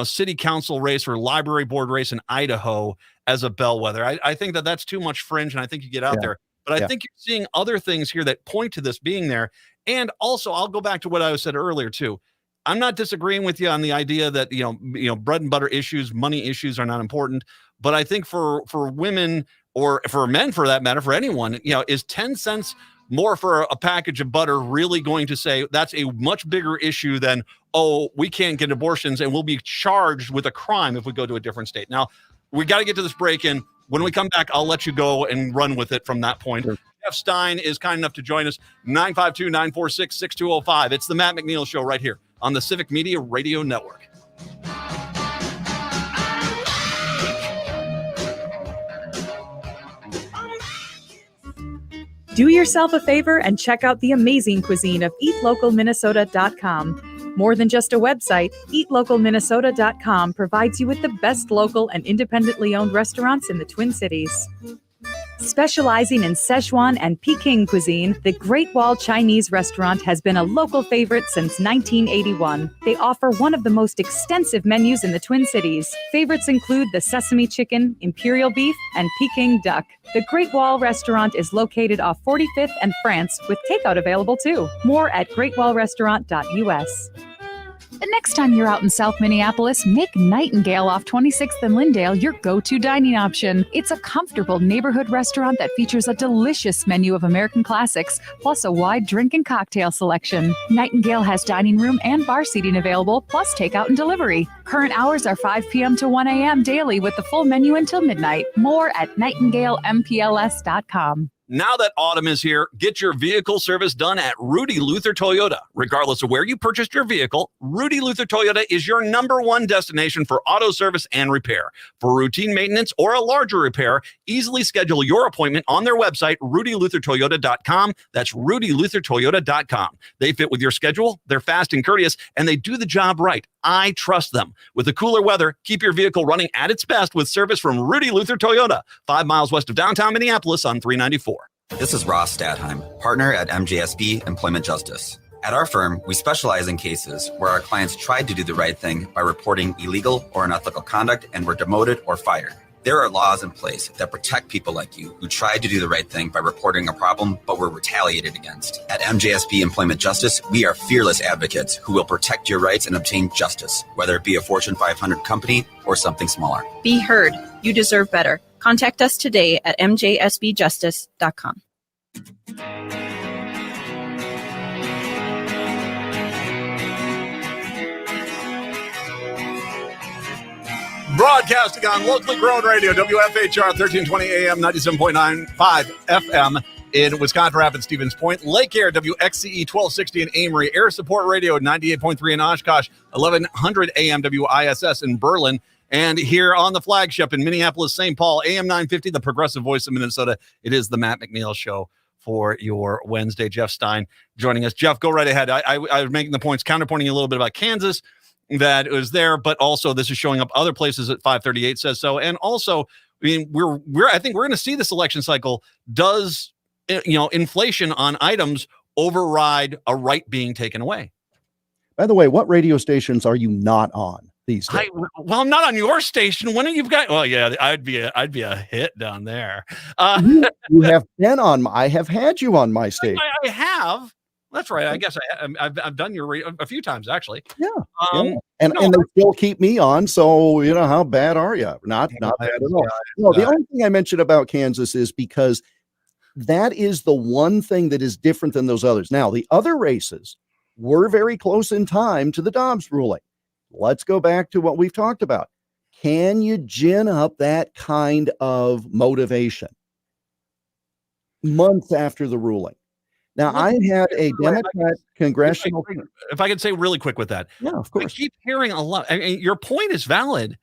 city council race or library board race in Idaho as a bellwether. I think that's too much fringe, and I think you get out there. But I think you're seeing other things here that point to this being there. And also, I'll go back to what I said earlier, too. I'm not disagreeing with you on the idea that, bread and butter issues, money issues are not important. But I think for women or for men, for that matter, for anyone, is 10 cents more for a package of butter really going to say that's a much bigger issue than, oh, we can't get abortions and we'll be charged with a crime if we go to a different state. Now, we got to get to this break in. When we come back, I'll let you go and run with it from that point. Sure. Jeff Stein is kind enough to join us, 952-946-6205. It's the Matt McNeil Show right here on the Civic Media Radio Network. Do yourself a favor and check out the amazing cuisine of eatlocalminnesota.com. More than just a website, eatlocalminnesota.com provides you with the best local and independently owned restaurants in the Twin Cities. Specializing in Szechuan and Peking cuisine, the Great Wall Chinese restaurant has been a local favorite since 1981. They offer one of the most extensive menus in the Twin Cities. Favorites include the sesame chicken, imperial beef, and Peking duck. The Great Wall restaurant is located off 45th and France, with takeout available too. More at greatwallrestaurant.us. The next time you're out in South Minneapolis, make Nightingale off 26th and Lyndale your go-to dining option. It's a comfortable neighborhood restaurant that features a delicious menu of American classics, plus a wide drink and cocktail selection. Nightingale has dining room and bar seating available, plus takeout and delivery. Current hours are 5 p.m. to 1 a.m. daily with the full menu until midnight. More at nightingalempls.com. Now that autumn is here, get your vehicle service done at Rudy Luther Toyota. Regardless of where you purchased your vehicle, Rudy Luther Toyota is your #1 destination for auto service and repair. For routine maintenance or a larger repair, easily schedule your appointment on their website, rudyluthertoyota.com. That's rudyluthertoyota.com. They fit with your schedule, they're fast and courteous, and they do the job right. I trust them. With the cooler weather, keep your vehicle running at its best with service from Rudy Luther Toyota, 5 miles west of downtown Minneapolis on 394. This is Ross Stadheim, partner at MJSB Employment Justice. At our firm, we specialize in cases where our clients tried to do the right thing by reporting illegal or unethical conduct and were demoted or fired. There are laws in place that protect people like you who tried to do the right thing by reporting a problem but were retaliated against. At MJSB Employment Justice, we are fearless advocates who will protect your rights and obtain justice, whether it be a Fortune 500 company or something smaller. Be heard. You deserve better. Contact us today at mjsbjustice.com. Broadcasting on locally grown radio, WFHR 1320 AM, 97.95 FM in Wisconsin Rapids, Stevens Point. Lake Air, WXCE 1260 in Amory. Air Support Radio, 98.3 in Oshkosh, 1100 AM WISS in Berlin. And here on the flagship in Minneapolis, St. Paul, AM 950, the progressive voice of Minnesota. It is the Matt McNeil Show for your Wednesday. Jeff Stein joining us. Jeff, go right ahead. I was making the points, counterpointing a little bit about Kansas, that it was there, but also this is showing up other places at 538 says so. And also, I mean, I think we're going to see this election cycle. Does, inflation on items override a right being taken away? By the way, what radio stations are you not on these days? I'm not on your station. When you've got, well, yeah, I'd be a hit down there. You have been on. I have had you on my station. I have. That's right. I guess I've done your a few times actually. Yeah. And they still keep me on. So how bad are you? Not bad at all. No, the only thing I mentioned about Kansas is because that is the one thing that is different than those others. Now, the other races were very close in time to the Dobbs ruling. Let's go back to what we've talked about. Can you gin up that kind of motivation months after the ruling? Now, I had a Democrat congressional. If I could say really quick with that. Yeah, of course. I keep hearing a lot. I mean, your point is valid,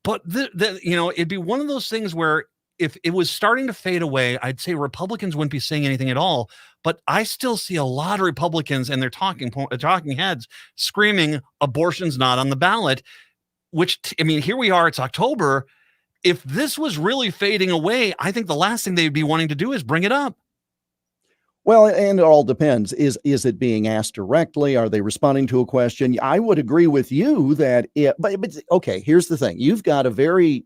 but it'd be one of those things where if it was starting to fade away, I'd say Republicans wouldn't be saying anything at all. But I still see a lot of Republicans and their talking heads screaming abortion's not on the ballot, which, here we are, it's October. If this was really fading away, I think the last thing they'd be wanting to do is bring it up. Well, and it all depends. Is it being asked directly? Are they responding to a question? I would agree with you that but okay, here's the thing. You've got a very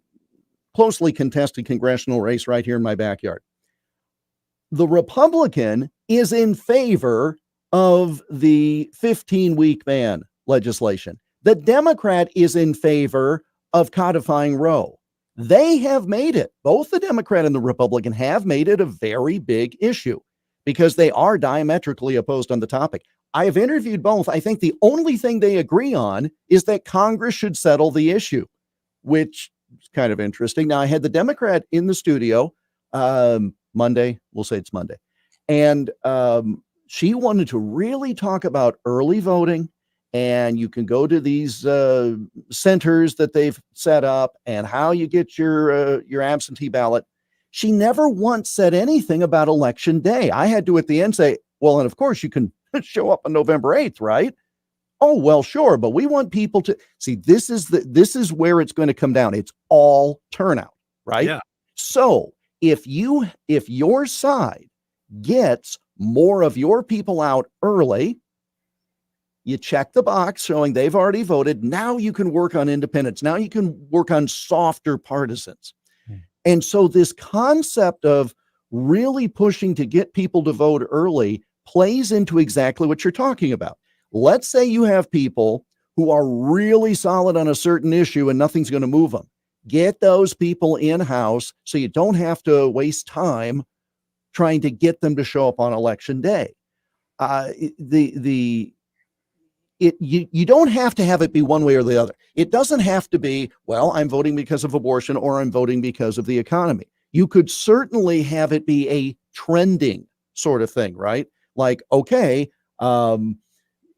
closely contested congressional race right here in my backyard. The Republican is in favor of the 15-week ban legislation. The Democrat is in favor of codifying Roe. They have made it. Both the Democrat and the Republican have made it a very big issue, because they are diametrically opposed on the topic. I have interviewed both. I think the only thing they agree on is that Congress should settle the issue, which is kind of interesting. Now, I had the Democrat in the studio Monday. We'll say it's Monday. And she wanted to really talk about early voting. And you can go to these centers that they've set up and how you get your absentee ballot. She never once said anything about election day. I had to at the end say, well, and of course you can show up on November 8th, right? Oh, well, sure. But we want people to see, this is where it's going to come down. It's all turnout, right? Yeah. So if your side gets more of your people out early, you check the box showing they've already voted. Now you can work on independents. Now you can work on softer partisans. And so this concept of really pushing to get people to vote early plays into exactly what you're talking about. Let's say you have people who are really solid on a certain issue and nothing's going to move them. Get those people in-house so you don't have to waste time trying to get them to show up on election day. You don't have to have it be one way or the other. It doesn't have to be, well, I'm voting because of abortion or I'm voting because of the economy. You could certainly have it be a trending sort of thing, right? Like, okay,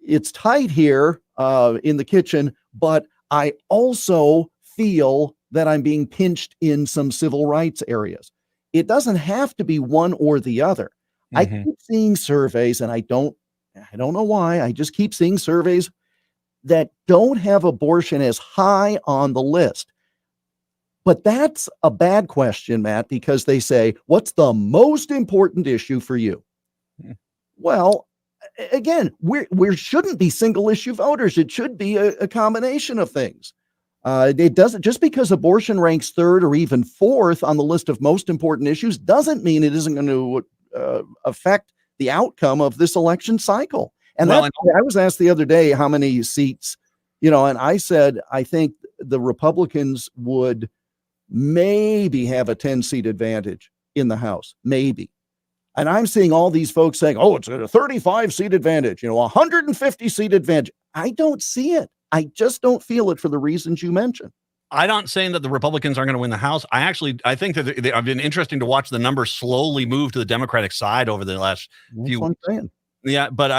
it's tight here in the kitchen, but I also feel that I'm being pinched in some civil rights areas. It doesn't have to be one or the other. Mm-hmm. I keep seeing surveys, and I don't know why. I just keep seeing surveys that don't have abortion as high on the list. But that's a bad question, Matt, because they say, what's the most important issue for you? Well, again, we shouldn't be single issue voters. It should be a combination of things. It doesn't, just because abortion ranks third or even fourth on the list of most important issues doesn't mean it isn't going to affect the outcome of this election cycle. And I was asked the other day how many seats, and I said, I think the Republicans would maybe have a 10-seat advantage in the House, maybe. And I'm seeing all these folks saying, oh, it's a 35-seat advantage, 150-seat advantage. I don't see it. I just don't feel it for the reasons you mentioned. I'm not saying that the Republicans aren't going to win the House. I think that I've been interesting to watch the numbers slowly move to the Democratic side over the last few weeks. Yeah, but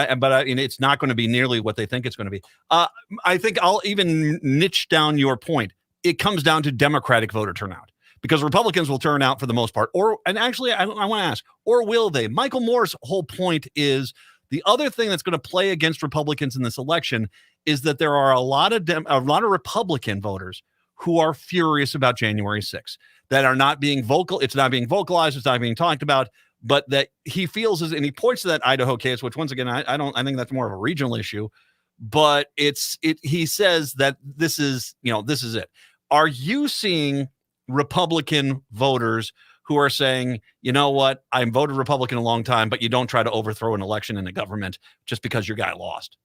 it's not going to be nearly what they think it's going to be. I think I'll even niche down your point. It comes down to Democratic voter turnout, because Republicans will turn out for the most part. I want to ask, or will they? Michael Moore's whole point is the other thing that's going to play against Republicans in this election is that there are a lot of Republican voters who are furious about January 6th, that are not being vocal. It's not being vocalized. It's not being talked about. But that he feels and he points to that Idaho case, which once again, I think that's more of a regional issue, but he says that this is it. Are you seeing Republican voters who are saying, you know what, I voted Republican a long time, but you don't try to overthrow an election in the government just because your guy lost?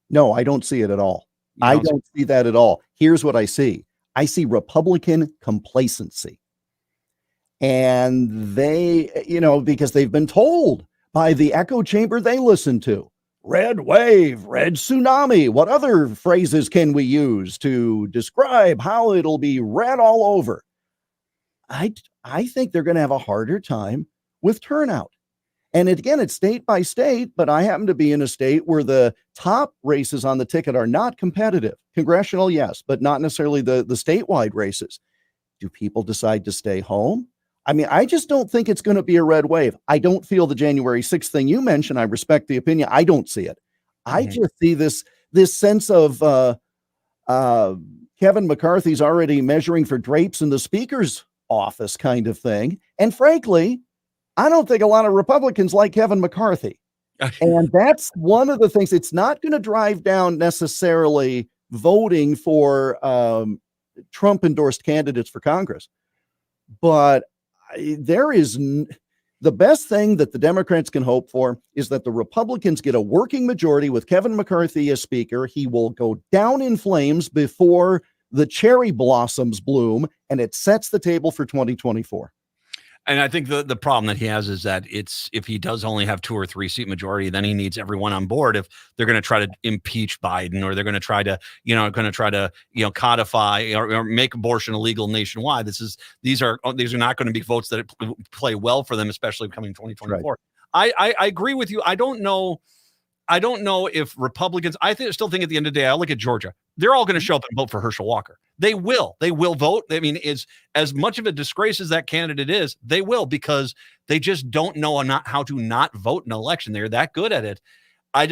No, I don't see it at all. I don't see that at all. Here's what I see. I see Republican complacency. And they, because they've been told by the echo chamber they listen to, red wave, red tsunami. What other phrases can we use to describe how it'll be red all over? I think they're going to have a harder time with turnout. And again, it's state by state, but I happen to be in a state where the top races on the ticket are not competitive. Congressional, yes, but not necessarily the statewide races. Do people decide to stay home? I mean, I just don't think it's going to be a red wave. I don't feel the January 6th thing you mentioned. I respect the opinion. I don't see it. I just see this sense of Kevin McCarthy's already measuring for drapes in the speaker's office kind of thing. And frankly, I don't think a lot of Republicans like Kevin McCarthy. And that's one of the things. It's not going to drive down necessarily voting for Trump-endorsed candidates for Congress. But there is the best thing that the Democrats can hope for is that the Republicans get a working majority with Kevin McCarthy as speaker. He will go down in flames before the cherry blossoms bloom, and it sets the table for 2024. And I think the problem that he has is that if he does only have 2 or 3 seat majority, then he needs everyone on board. If they're going to try to impeach Biden, or they're going to try to, codify or make abortion illegal nationwide. These are not going to be votes that play well for them, especially coming 2024. Right. I agree with you. I don't know if Republicans, still think at the end of the day, I look at Georgia, they're all going to show up and vote for Herschel Walker. They will vote. I mean, is as much of a disgrace as that candidate is, they will, because they just don't know how to not vote in an election. They're that good at it. I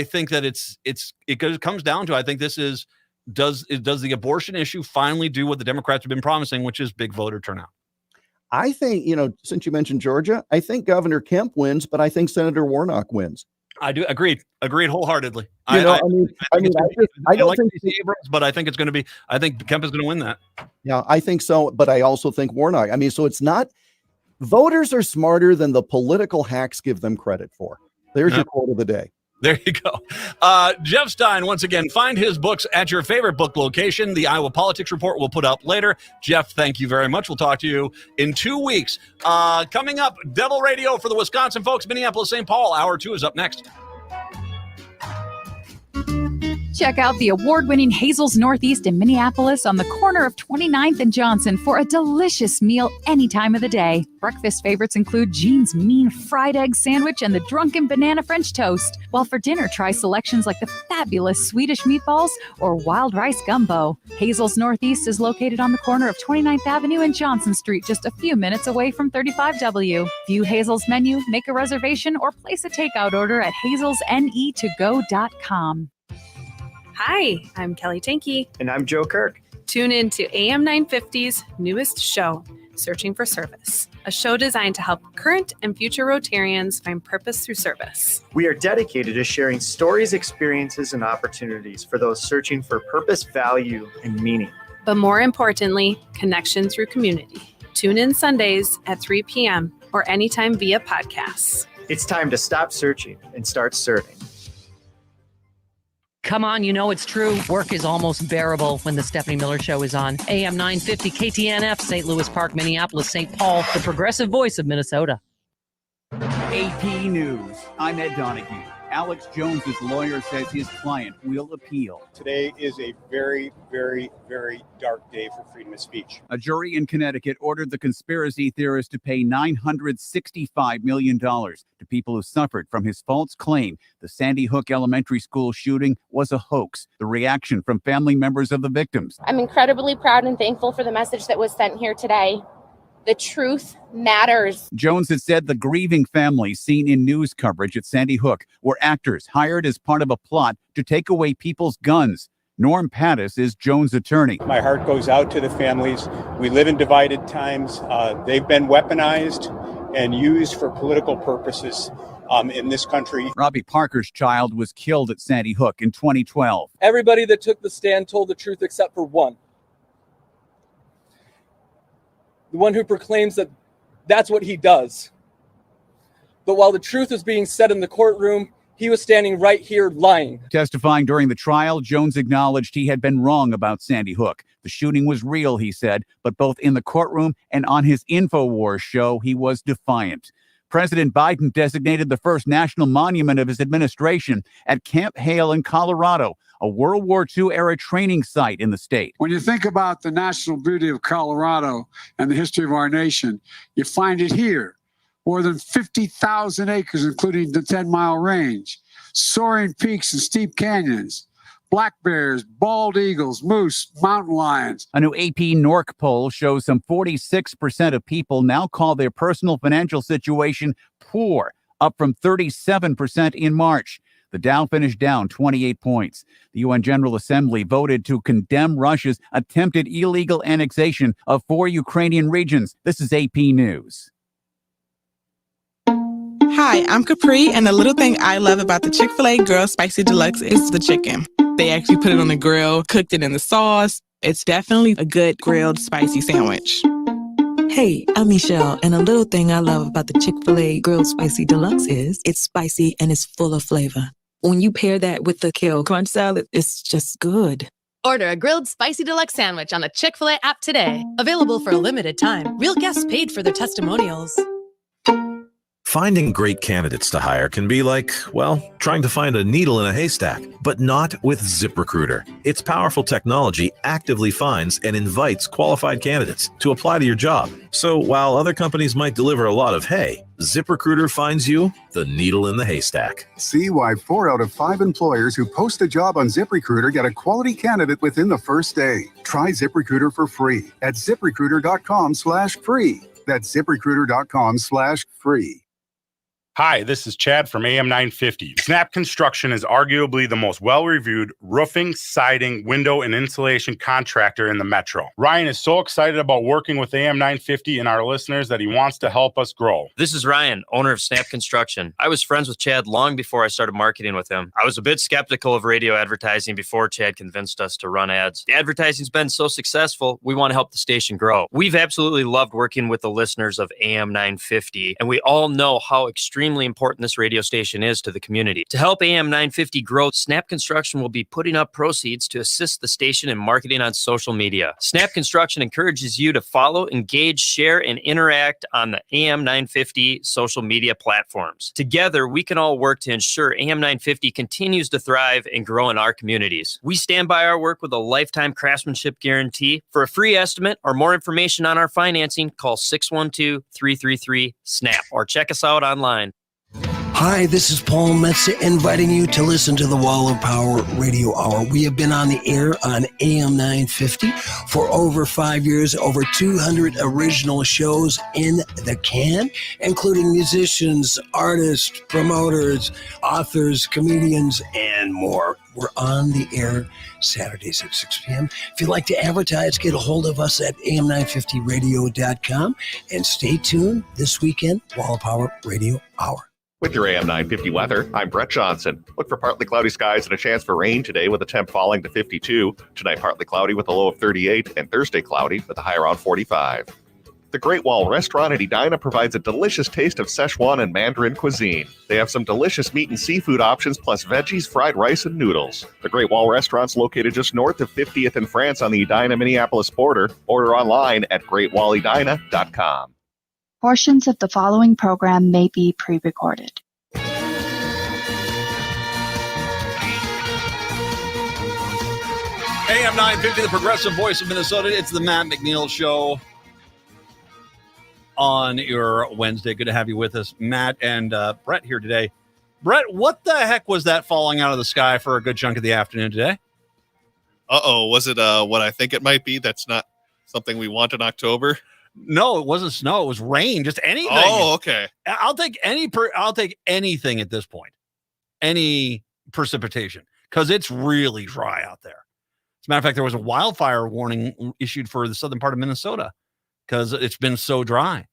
think that it comes down to, I think this is, does the abortion issue finally do what the Democrats have been promising, which is big voter turnout? I think, since you mentioned Georgia, I think Governor Kemp wins, but I think Senator Warnock wins. I do agreed wholeheartedly. I don't think Abrams, but I think it's going to be. I think Kemp is going to win that. Yeah, I think so, but I also think Warnock. I mean, so it's not. Voters are smarter than the political hacks give them credit for. There's your quote of the day. There you go. Jeff Stein, once again, find his books at your favorite book location. The Iowa Politics Report will put up later. Jeff, thank you very much. We'll talk to you in 2 weeks. Coming up, Devil Radio for the Wisconsin folks, Minneapolis, St. Paul. Hour 2 is up next. Check out the award-winning Hazel's Northeast in Minneapolis on the corner of 29th and Johnson for a delicious meal any time of the day. Breakfast favorites include Jean's Mean Fried Egg Sandwich and the Drunken Banana French Toast. While for dinner, try selections like the fabulous Swedish meatballs or wild rice gumbo. Hazel's Northeast is located on the corner of 29th Avenue and Johnson Street, just a few minutes away from 35W. View Hazel's menu, make a reservation, or place a takeout order at hazelsnetogo.com. Hi, I'm Kelly Tanky. And I'm Joe Kirk. Tune in to AM 950's newest show, Searching for Service, a show designed to help current and future Rotarians find purpose through service. We are dedicated to sharing stories, experiences, and opportunities for those searching for purpose, value, and meaning. but more importantly, connection through community. Tune in Sundays at 3 p.m. or anytime via podcasts. It's time to stop searching and start serving. Come on, you know it's true. Work is almost bearable when the Stephanie Miller Show is on. AM 950 KTNF, St. Louis Park, Minneapolis, St. Paul, the progressive voice of Minnesota. AP News. I'm Ed Donahue. Alex Jones's lawyer says his client will appeal. Today is a very, very, very dark day for freedom of speech. A jury in Connecticut ordered the conspiracy theorist to pay $965 million to people who suffered from his false claim the Sandy Hook Elementary School shooting was a hoax. The reaction from family members of the victims. I'm incredibly proud and thankful for the message that was sent here today. The truth matters. Jones has said the grieving families seen in news coverage at Sandy Hook were actors hired as part of a plot to take away people's guns. Norm Pattis is Jones' attorney. My heart goes out to the families. We live in divided times. They've been weaponized and used for political purposes in this country. Robbie Parker's child was killed at Sandy Hook in 2012. Everybody that took the stand told the truth except for one. The one who proclaims that that's what he does. But while the truth is being said in the courtroom, he was standing right here lying. Testifying during the trial, Jones acknowledged he had been wrong about Sandy Hook. The shooting was real, he said, but both in the courtroom and on his InfoWars show, he was defiant. President Biden designated the first national monument of his administration at Camp Hale in Colorado, a World War II-era training site in the state. When you think about the national beauty of Colorado and the history of our nation, you find it here. More than 50,000 acres, including the 10-mile range, soaring peaks and steep canyons, black bears, bald eagles, moose, mountain lions. A new AP NORC poll shows some 46% of people now call their personal financial situation poor, up from 37% in March. The Dow finished down 28 points. The UN General Assembly voted to condemn Russia's attempted illegal annexation of 4 Ukrainian regions. This is AP News. Hi, I'm Capri, and the little thing I love about the Chick-fil-A Grilled Spicy Deluxe is the chicken. They actually put it on the grill, cooked it in the sauce. It's definitely a good grilled spicy sandwich. Hey, I'm Michelle, and a little thing I love about the Chick-fil-A Grilled Spicy Deluxe is it's spicy and it's full of flavor. When you pair that with the Kale Crunch salad, it's just good. Order a grilled spicy deluxe sandwich on the Chick-fil-A app today. Available for a limited time. Real guests paid for their testimonials. Finding great candidates to hire can be like, well, trying to find a needle in a haystack, but not with ZipRecruiter. Its powerful technology actively finds and invites qualified candidates to apply to your job. So while other companies might deliver a lot of hay, ZipRecruiter finds you the needle in the haystack. See why 4 out of 5 employers who post a job on ZipRecruiter get a quality candidate within the first day. Try ZipRecruiter for free at ZipRecruiter.com/free. That's ZipRecruiter.com/free. Hi, this is Chad from AM 950. Snap Construction is arguably the most well-reviewed roofing, siding, window, and insulation contractor in the metro. Ryan is so excited about working with AM 950 and our listeners that he wants to help us grow. This is Ryan, owner of Snap Construction. I was friends with Chad long before I started marketing with him. I was a bit skeptical of radio advertising before Chad convinced us to run ads. The advertising's been so successful, we want to help the station grow. We've absolutely loved working with the listeners of AM 950, and we all know how extremely important this radio station is to the community. To help AM 950 grow, Snap Construction will be putting up proceeds to assist the station in marketing on social media. Snap Construction encourages you to follow, engage, share, and interact on the AM 950 social media platforms. Together, we can all work to ensure AM 950 continues to thrive and grow in our communities. We stand by our work with a lifetime craftsmanship guarantee. For a free estimate or more information on our financing, call 612-333-SNAP or check us out online. Hi, this is Paul Metza inviting you to listen to the Wall of Power Radio Hour. We have been on the air on AM 950 for over 5 years, over 200 original shows in the can, including musicians, artists, promoters, authors, comedians, and more. We're on the air Saturdays at 6 p.m. If you'd like to advertise, get a hold of us at am950radio.com and stay tuned this weekend, Wall of Power Radio Hour. With your AM 950 weather, I'm Brett Johnson. Look for partly cloudy skies and a chance for rain today with a temp falling to 52. Tonight, partly cloudy with a low of 38, and Thursday, cloudy with a high around 45. The Great Wall Restaurant at Edina provides a delicious taste of Szechuan and Mandarin cuisine. They have some delicious meat and seafood options, plus veggies, fried rice, and noodles. The Great Wall Restaurant's located just north of 50th in France on the Edina-Minneapolis border. Order online at greatwalledina.com. Portions of the following program may be pre-recorded. AM 950, the progressive voice of Minnesota. It's the Matt McNeil Show on your Wednesday. Good to have you with us, Matt and Brett here today. Brett, what the heck was that falling out of the sky for a good chunk of the afternoon today? Was it what I think it might be? That's not something we want in October. No, it wasn't snow. It was rain. Just anything. Oh, okay. I'll take anything at this point. Any precipitation, because it's really dry out there. As a matter of fact, there was a wildfire warning issued for the southern part of Minnesota because it's been so dry.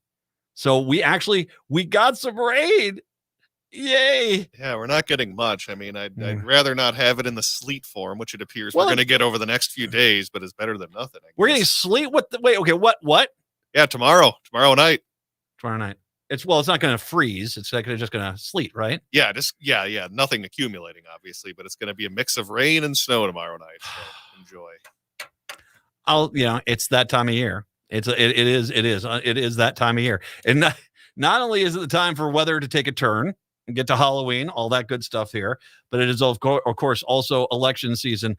So we got some rain. Yay. Yeah, we're not getting much. I mean, I'd rather not have it in the sleet form, which it appears we're going to get over the next few days, but it's better than nothing. We're getting sleet? What? Yeah, tomorrow night. Tomorrow night. It's not going to freeze. It's like just going to sleet, right? Yeah, nothing accumulating, obviously, but it's going to be a mix of rain and snow tomorrow night. So enjoy. It's that time of year. It is that time of year. And not only is it the time for weather to take a turn and get to Halloween, all that good stuff here, but it is, of course, also election season.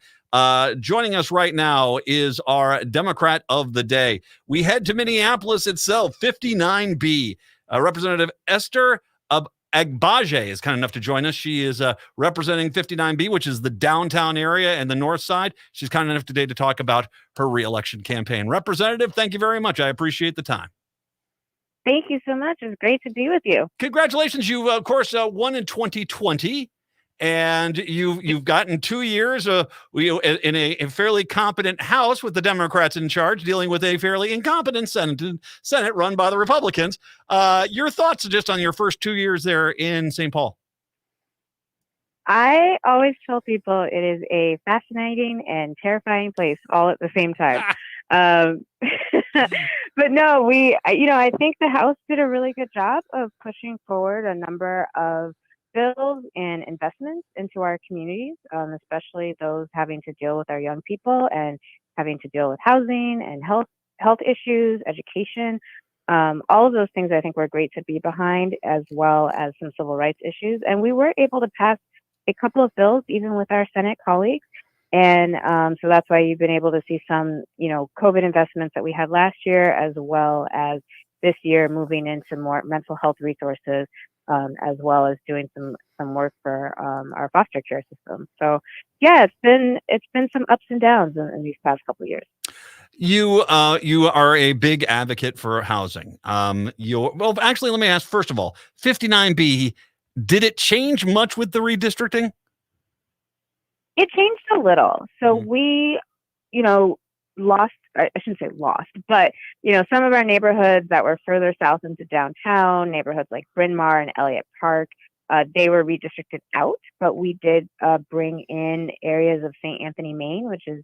Joining us right now is our Democrat of the day. We head to Minneapolis itself, 59B. Representative Esther Agbaje is kind enough to join us. She is representing 59B, which is the downtown area and the north side. She's kind enough today to talk about her reelection campaign. Representative, thank you very much. I appreciate the time. Thank you so much. It's great to be with you. Congratulations. You, of course, won in 2020, and you've gotten 2 years in a fairly competent House with the Democrats in charge, dealing with a fairly incompetent Senate run by the Republicans. Your thoughts just on your first 2 years there in St. Paul? I always tell people it is a fascinating and terrifying place all at the same time. But no, I think the House did a really good job of pushing forward a number of bills and investments into our communities, especially those having to deal with our young people and having to deal with housing and health issues, education. All of those things I think were great to be behind, as well as some civil rights issues. And we were able to pass a couple of bills, even with our Senate colleagues. And so that's why you've been able to see some, COVID investments that we had last year, as well as this year moving into more mental health resources, as well as doing some work for our foster care system. So yeah, it's been some ups and downs in these past couple of years. You are a big advocate for housing. Actually, let me ask first of all, 59B, did it change much with the redistricting? It changed a little. So we, lost, I shouldn't say lost, but, some of our neighborhoods that were further south into downtown, neighborhoods like Bryn Mawr and Elliott Park, they were redistricted out, but we did bring in areas of St. Anthony, Maine, which is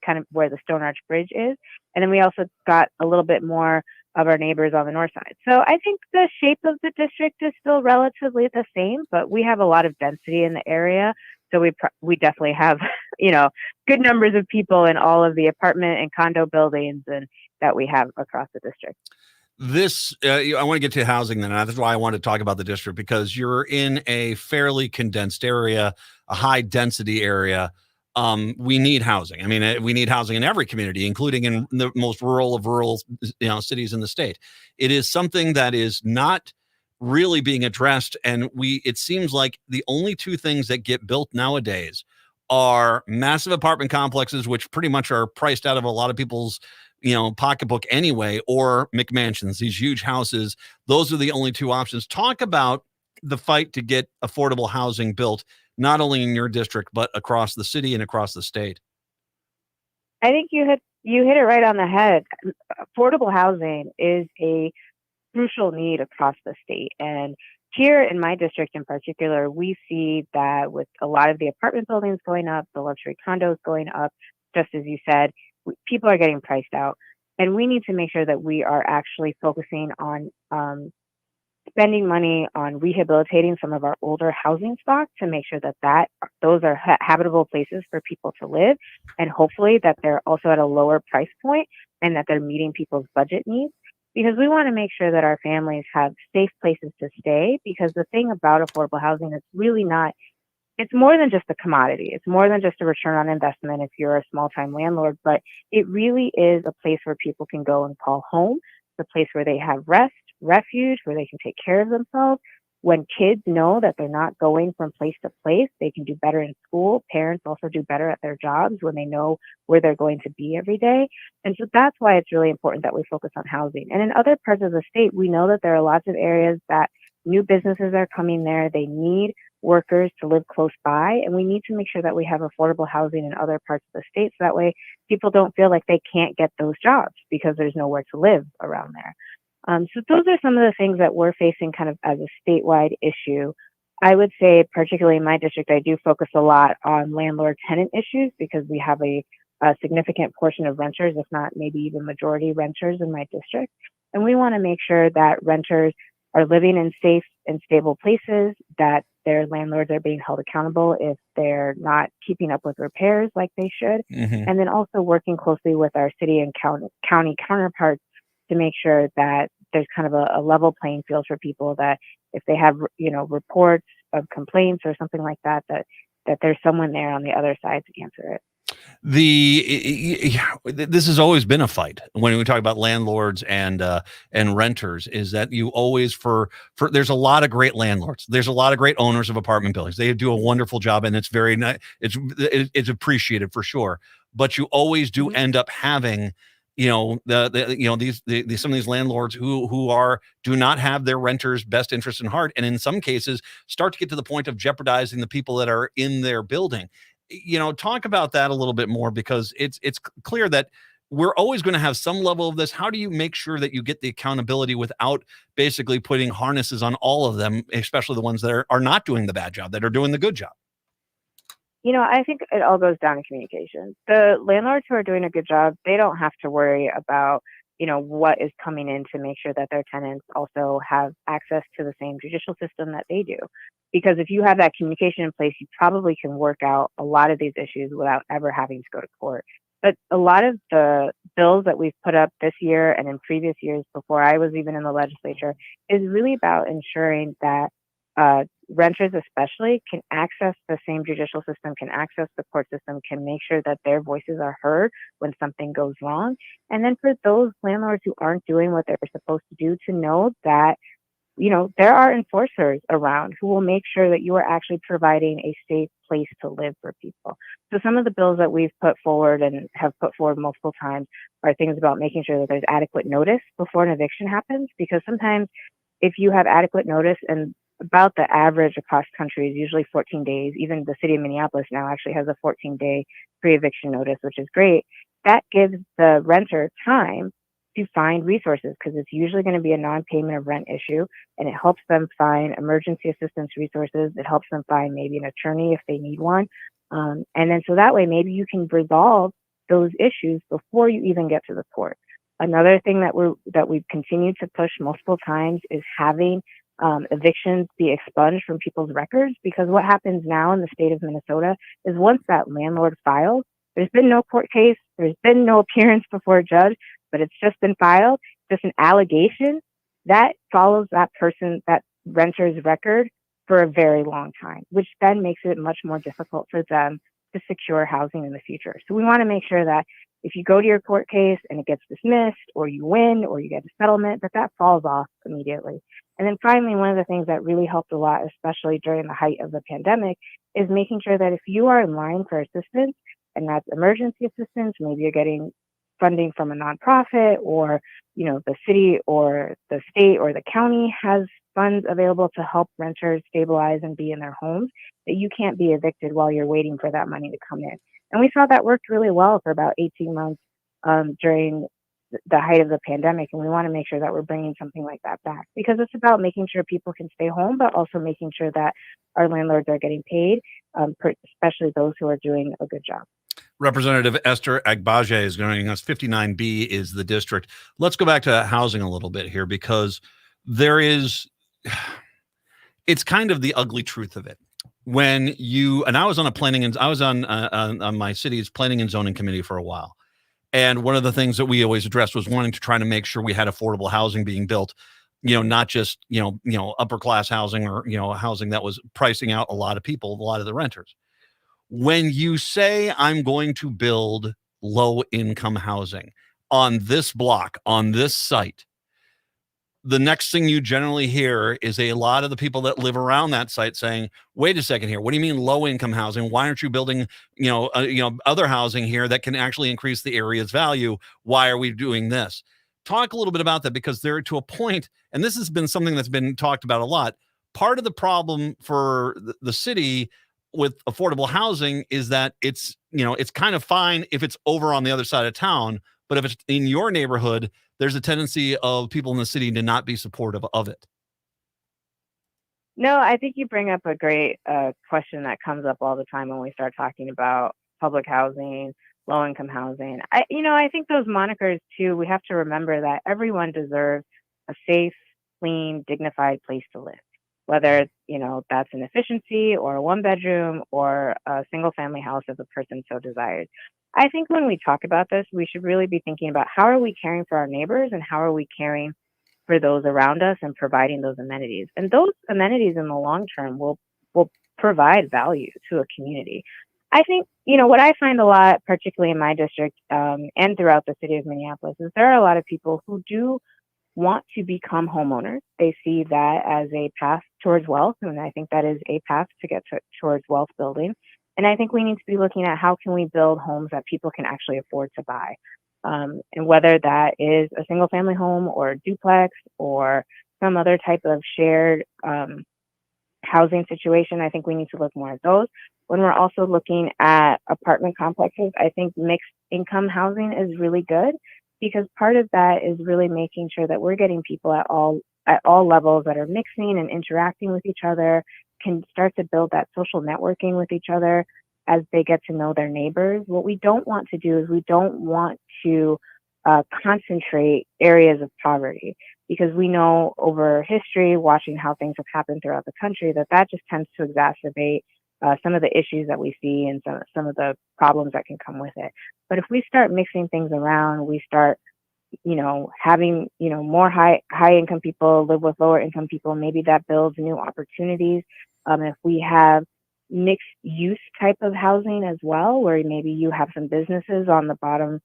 kind of where the Stone Arch Bridge is. And then we also got a little bit more of our neighbors on the north side. So I think the shape of the district is still relatively the same, but we have a lot of density in the area. So we definitely have, good numbers of people in all of the apartment and condo buildings and that we have across the district. I want to get to housing then. That's why I want to talk about the district, because you're in a fairly condensed area, a high density area. We need housing. I mean, we need housing in every community, including in the most rural of rural, cities in the state. It is something that is not really being addressed. And it seems like the only two things that get built nowadays are massive apartment complexes, which pretty much are priced out of a lot of people's, pocketbook anyway, or McMansions, these huge houses. Those are the only two options. Talk about the fight to get affordable housing built, not only in your district, but across the city and across the state. I think you hit it right on the head. Affordable housing is a crucial need across the state. And, Here in my district in particular, we see that with a lot of the apartment buildings going up, the luxury condos going up, just as you said, people are getting priced out. And we need to make sure that we are actually focusing on spending money on rehabilitating some of our older housing stock to make sure that those are habitable places for people to live, and hopefully that they're also at a lower price point and that they're meeting people's budget needs, because we want to make sure that our families have safe places to stay. Because the thing about affordable housing is really not, it's more than just a commodity. It's more than just a return on investment if you're a small time landlord, but it really is a place where people can go and call home. It's a place where they have rest, refuge, where they can take care of themselves. When kids know that they're not going from place to place, they can do better in school. Parents also do better at their jobs when they know where they're going to be every day. And so that's why it's really important that we focus on housing. And in other parts of the state, we know that there are lots of areas that new businesses are coming there. They need workers to live close by, and we need to make sure that we have affordable housing in other parts of the state, so that way people don't feel like they can't get those jobs because there's nowhere to live around there. So those are some of the things that we're facing kind of as a statewide issue. I would say, particularly in my district, I do focus a lot on landlord-tenant issues because we have a significant portion of renters, if not maybe even majority renters in my district. And we want to make sure that renters are living in safe and stable places, that their landlords are being held accountable if they're not keeping up with repairs like they should. Mhm. And then also working closely with our city and county counterparts to make sure that there's kind of a level playing field for people, that if they have, reports of complaints or something like that, that there's someone there on the other side to answer it. This has always been a fight when we talk about landlords and renters, is that you always for there's a lot of great landlords, there's a lot of great owners of apartment buildings, they do a wonderful job, and it's very nice, it's appreciated for sure, but you always do end up having some of these landlords who do not have their renters' best interest in heart, and in some cases start to get to the point of jeopardizing the people that are in their building. Talk about that a little bit more, because it's clear that we're always going to have some level of this. How do you make sure that you get the accountability without basically putting harnesses on all of them, especially the ones that are not doing the bad job, that are doing the good job? I think it all goes down to communication. The landlords who are doing a good job, they don't have to worry about, what is coming in to make sure that their tenants also have access to the same judicial system that they do. Because if you have that communication in place, you probably can work out a lot of these issues without ever having to go to court. But a lot of the bills that we've put up this year and in previous years before I was even in the legislature is really about ensuring that renters especially can access the same judicial system, can access the court system, can make sure that their voices are heard when something goes wrong. And then for those landlords who aren't doing what they're supposed to do, to know that, there are enforcers around who will make sure that you are actually providing a safe place to live for people. So some of the bills that we've put forward and have put forward multiple times are things about making sure that there's adequate notice before an eviction happens, because sometimes if you have adequate notice, and about the average across country is usually 14 days. Even the city of Minneapolis now actually has a 14-day pre-eviction notice, which is great. That gives the renter time to find resources, because it's usually going to be a non-payment of rent issue, and it helps them find emergency assistance resources. It helps them find maybe an attorney if they need one. And then so that way, maybe you can resolve those issues before you even get to the court. Another thing that we've continued to push multiple times is having evictions be expunged from people's records, because what happens now in the state of Minnesota is once that landlord files, there's been no court case, there's been no appearance before a judge, but it's just been filed, just an allegation, that follows that person, that renter's record for a very long time, which then makes it much more difficult for them to secure housing in the future. So we want to make sure that if you go to your court case and it gets dismissed, or you win, or you get a settlement, that falls off immediately. And then finally, one of the things that really helped a lot, especially during the height of the pandemic, is making sure that if you are in line for assistance, and that's emergency assistance, maybe you're getting funding from a nonprofit, or, the city or the state or the county has funds available to help renters stabilize and be in their homes, that you can't be evicted while you're waiting for that money to come in. And we saw that worked really well for about 18 months during the height of the pandemic, and we want to make sure that we're bringing something like that back, because it's about making sure people can stay home, but also making sure that our landlords are getting paid, especially those who are doing a good job. Representative Esther Agbaje is joining us. 59B is the district. Let's go back to housing a little bit here, because there is, it's kind of the ugly truth of it. When you, and I was on a planning, and I was on my city's planning and zoning committee for a while. And one of the things that we always addressed was wanting to try to make sure we had affordable housing being built, not just, upper class housing, or, housing that was pricing out a lot of people, a lot of the renters. When you say I'm going to build low income housing on this block, on this site, the next thing you generally hear is a lot of the people that live around that site saying, wait a second here, what do you mean low income housing? Why aren't you building, other housing here that can actually increase the area's value? Why are we doing this? Talk a little bit about that, because they're to a point, and this has been something that's been talked about a lot. Part of the problem for the city with affordable housing is that it's kind of fine if it's over on the other side of town, but if it's in your neighborhood, there's a tendency of people in the city to not be supportive of it. No, I think you bring up a great question that comes up all the time when we start talking about public housing, low-income housing. I think those monikers too, we have to remember that everyone deserves a safe, clean, dignified place to live, whether that's an efficiency or a one-bedroom or a single-family house if a person so desires. I think when we talk about this, we should really be thinking about how are we caring for our neighbors and how are we caring for those around us and providing those amenities. And those amenities in the long term will provide value to a community. I think, what I find a lot, particularly in my district and throughout the city of Minneapolis, is there are a lot of people who do want to become homeowners. They see that as a path towards wealth, and I think that is a path to get towards wealth building. And I think we need to be looking at how can we build homes that people can actually afford to buy. And whether that is a single family home or a duplex or some other type of shared housing situation, I think we need to look more at those. When we're also looking at apartment complexes, I think mixed income housing is really good, because part of that is really making sure that we're getting people at all levels that are mixing and interacting with each other, can start to build that social networking with each other as they get to know their neighbors. What we don't want to do is we don't want to concentrate areas of poverty, because we know over history, watching how things have happened throughout the country, that just tends to exacerbate some of the issues that we see and some of the problems that can come with it. But if we start mixing things around, we start having, more high income people live with lower income people, maybe that builds new opportunities. If we have mixed use type of housing as well, where maybe you have some businesses on the bottom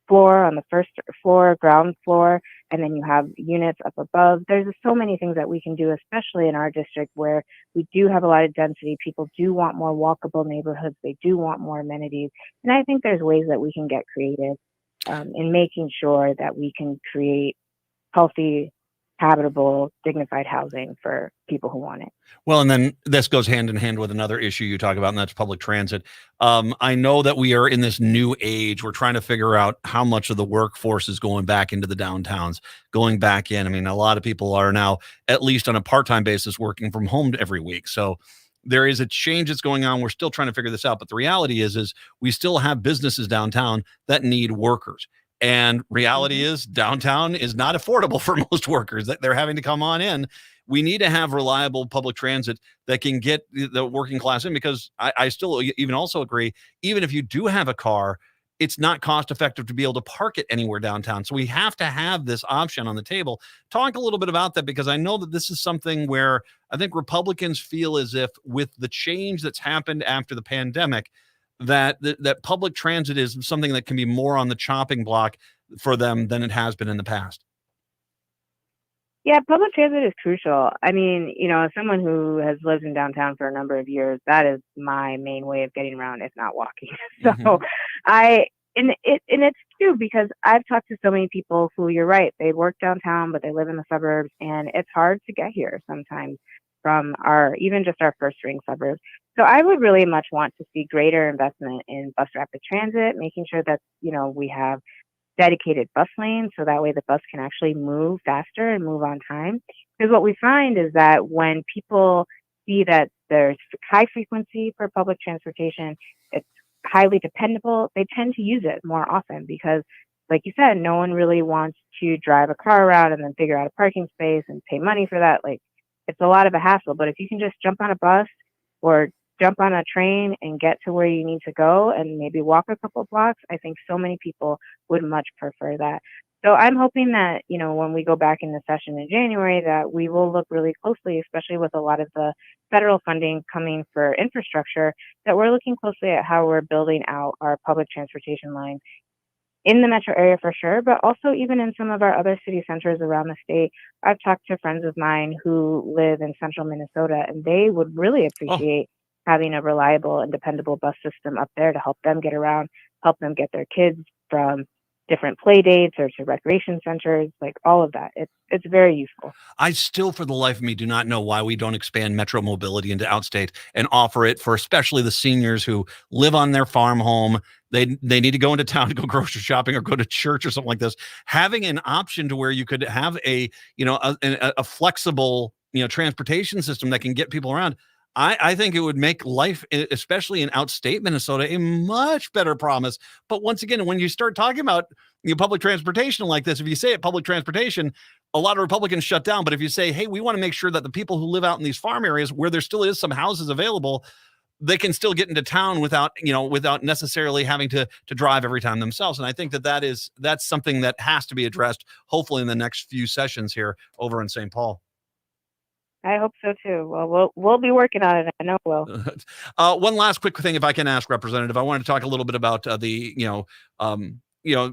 floor, on the first floor, ground floor, and then you have units up above. There's so many things that we can do, especially in our district where we do have a lot of density. People do want more walkable neighborhoods. They do want more amenities. And I think there's ways that we can get creative in making sure that we can create healthy, habitable, dignified housing for people who want it. Well, and then this goes hand in hand with another issue you talk about, and that's public transit. I know that we are in this new age. We're trying to figure out how much of the workforce is going back into the downtowns, going back in. I mean, a lot of people are now, at least on a part-time basis, working from home every week. So there is a change that's going on. We're still trying to figure this out. But the reality is we still have businesses downtown that need workers. And reality is downtown is not affordable for most workers, that they're having to come on in. We need to have reliable public transit that can get the working class in, because I still even also agree, even if you do have a car, it's not cost effective to be able to park it anywhere downtown. So we have to have this option on the table. Talk a little bit about that, because I know that this is something where I think Republicans feel as if with the change that's happened after the pandemic, that public transit is something that can be more on the chopping block for them than it has been in the past. Yeah, public transit is crucial. I mean, as someone who has lived in downtown for a number of years, that is my main way of getting around, if not walking. So it's true, because I've talked to so many people who, you're right, they work downtown, but they live in the suburbs, and it's hard to get here sometimes from even just our first ring suburbs. So I would really much want to see greater investment in bus rapid transit, making sure that, we have dedicated bus lanes so that way the bus can actually move faster and move on time. Because what we find is that when people see that there's high frequency for public transportation, it's highly dependable, they tend to use it more often because, like you said, no one really wants to drive a car around and then figure out a parking space and pay money for that. Like, it's a lot of a hassle. But if you can just jump on a bus or jump on a train and get to where you need to go and maybe walk a couple of blocks, I think so many people would much prefer that. So I'm hoping that, when we go back into session in January, that we will look really closely, especially with a lot of the federal funding coming for infrastructure, that we're looking closely at how we're building out our public transportation lines in the metro area for sure, but also even in some of our other city centers around the state. I've talked to friends of mine who live in central Minnesota, and they would really appreciate having a reliable and dependable bus system up there to help them get around, help them get their kids from different play dates or to recreation centers, like all of that. It's very useful. I still, for the life of me, do not know why we don't expand metro mobility into outstate and offer it for especially the seniors who live on their farm home. They need to go into town to go grocery shopping or go to church or something like this. Having an option to where you could have a flexible, transportation system that can get people around. I think it would make life, especially in outstate Minnesota, a much better promise. But once again, when you start talking about public transportation like this, if you say it public transportation, a lot of Republicans shut down. But if you say, hey, we want to make sure that the people who live out in these farm areas where there still is some houses available, they can still get into town without necessarily having to drive every time themselves. And I think that's something that has to be addressed, hopefully in the next few sessions here over in St. Paul. I hope so too. Well, we'll be working on it. I know we'll. One last quick thing, if I can ask, Representative, I wanted to talk a little bit about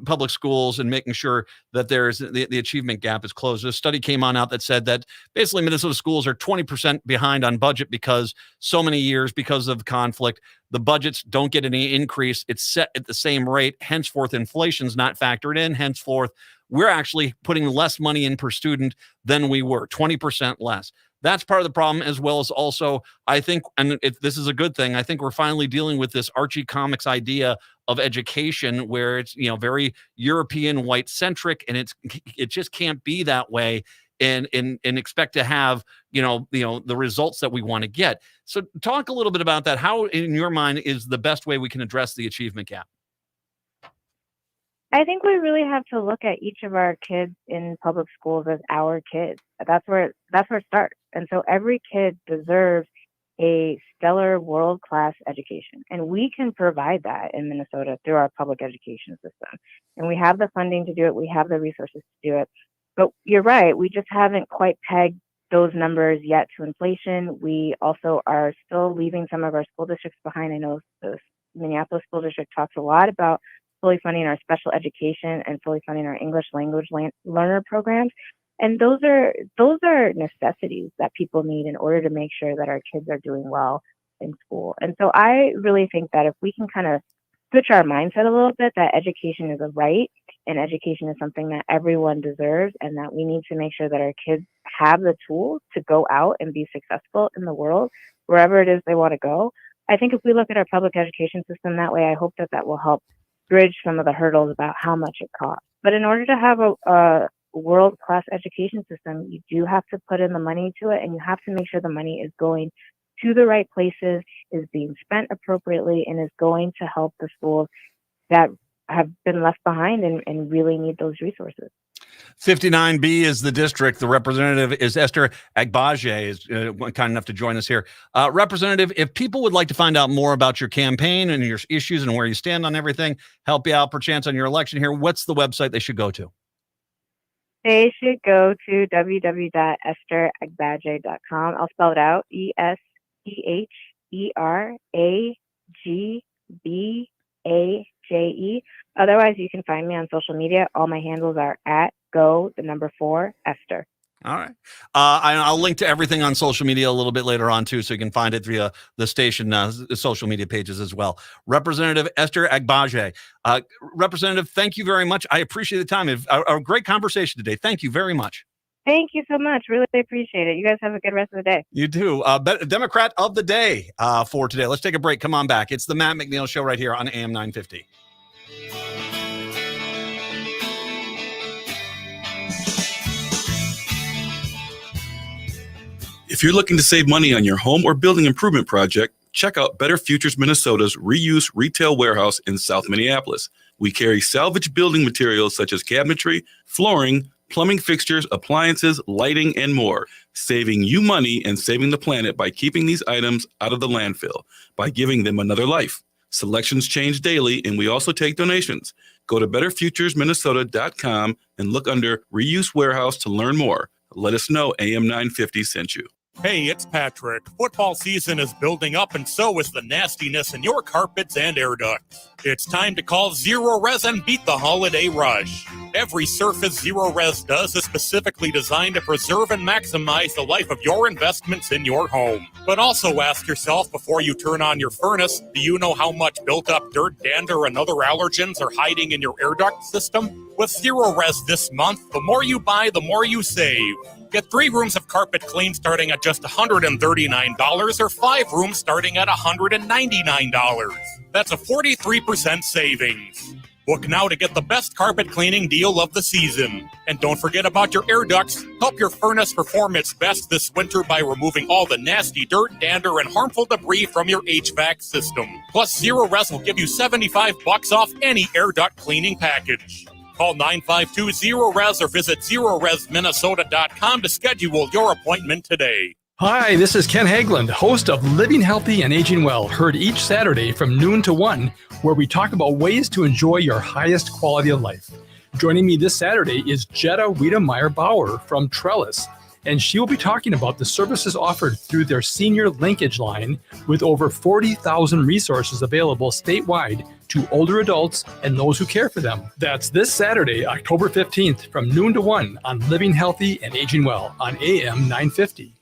public schools and making sure that there's the achievement gap is closed. A study came out that said that basically Minnesota schools are 20% behind on budget because so many years, because of conflict, the budgets don't get any increase. It's set at the same rate. Henceforth, inflation's not factored in. Henceforth, we're actually putting less money in per student than we were, 20% less. That's part of the problem, as well as also, I think, and this is a good thing, I think we're finally dealing with this Archie Comics idea of education where it's, very European white centric, and it just can't be that way and expect to have, the results that we want to get. So talk a little bit about that. How, in your mind, is the best way we can address the achievement gap? I think we really have to look at each of our kids in public schools as our kids. That's where it starts. And so every kid deserves a stellar world-class education. And we can provide that in Minnesota through our public education system. And we have the funding to do it. We have the resources to do it. But you're right, we just haven't quite pegged those numbers yet to inflation. We also are still leaving some of our school districts behind. I know the Minneapolis School District talks a lot about fully funding our special education and fully funding our English language learner programs. And those are necessities that people need in order to make sure that our kids are doing well in school. And so I really think that if we can kind of switch our mindset a little bit, that education is a right and education is something that everyone deserves, and that we need to make sure that our kids have the tools to go out and be successful in the world, wherever it is they want to go. I think if we look at our public education system that way, I hope that will help bridge some of the hurdles about how much it costs. But in order to have a world-class education system, you do have to put in the money to it, and you have to make sure the money is going to the right places, is being spent appropriately, and is going to help the schools that have been left behind and really need those resources. 59B is the district. The representative is Esther Agbaje, is kind enough to join us here. Representative, if people would like to find out more about your campaign and your issues and where you stand on everything, help you out perchance on your election here, what's the website they should go to? They should go to www.estheragbaje.com. I'll spell it out, ESTHERAGBAJE. Otherwise, you can find me on social media. All my handles are @go4Esther. All right. I'll link to everything on social media a little bit later on, too, so you can find it via the station social media pages as well. Representative Esther Agbaje. Representative, thank you very much. I appreciate the time. A great conversation today. Thank you very much. Thank you so much. Really appreciate it. You guys have a good rest of the day. You too. Democrat of the day for today. Let's take a break. Come on back. It's the Matt McNeil Show right here on AM 950. If you're looking to save money on your home or building improvement project, check out Better Futures Minnesota's reuse retail warehouse in South Minneapolis. We carry salvage building materials such as cabinetry, flooring, plumbing fixtures, appliances, lighting, and more, saving you money and saving the planet by keeping these items out of the landfill, by giving them another life. Selections change daily, and we also take donations. Go to betterfuturesminnesota.com and look under Reuse Warehouse to learn more. Let us know AM950 sent you. Hey, it's Patrick. Football season is building up, and so is the nastiness in your carpets and air ducts. It's time to call Zero Res and beat the holiday rush. Every surface Zero Res does is specifically designed to preserve and maximize the life of your investments in your home. But also ask yourself before you turn on your furnace, do you know how much built-up dirt, dander, and other allergens are hiding in your air duct system? With Zero Res this month, the more you buy, the more you save. Get 3 rooms of carpet clean starting at just $139 or 5 rooms starting at $199. That's a 43% savings. Book now to get the best carpet cleaning deal of the season. And don't forget about your air ducts. Help your furnace perform its best this winter by removing all the nasty dirt, dander, and harmful debris from your HVAC system. Plus, Zero Res will give you $75 off any air duct cleaning package. Call 952-ZERO-RES or visit ZeroResMinnesota.com to schedule your appointment today. Hi, this is Ken Hageland, host of Living Healthy and Aging Well, heard each Saturday from noon to 1, where we talk about ways to enjoy your highest quality of life. Joining me this Saturday is Jetta Wiedemeyer-Bauer from Trellis, and she will be talking about the services offered through their senior linkage line with over 40,000 resources available statewide to older adults and those who care for them. That's this Saturday, October 15th from noon to 1 on Living Healthy and Aging Well on AM 950.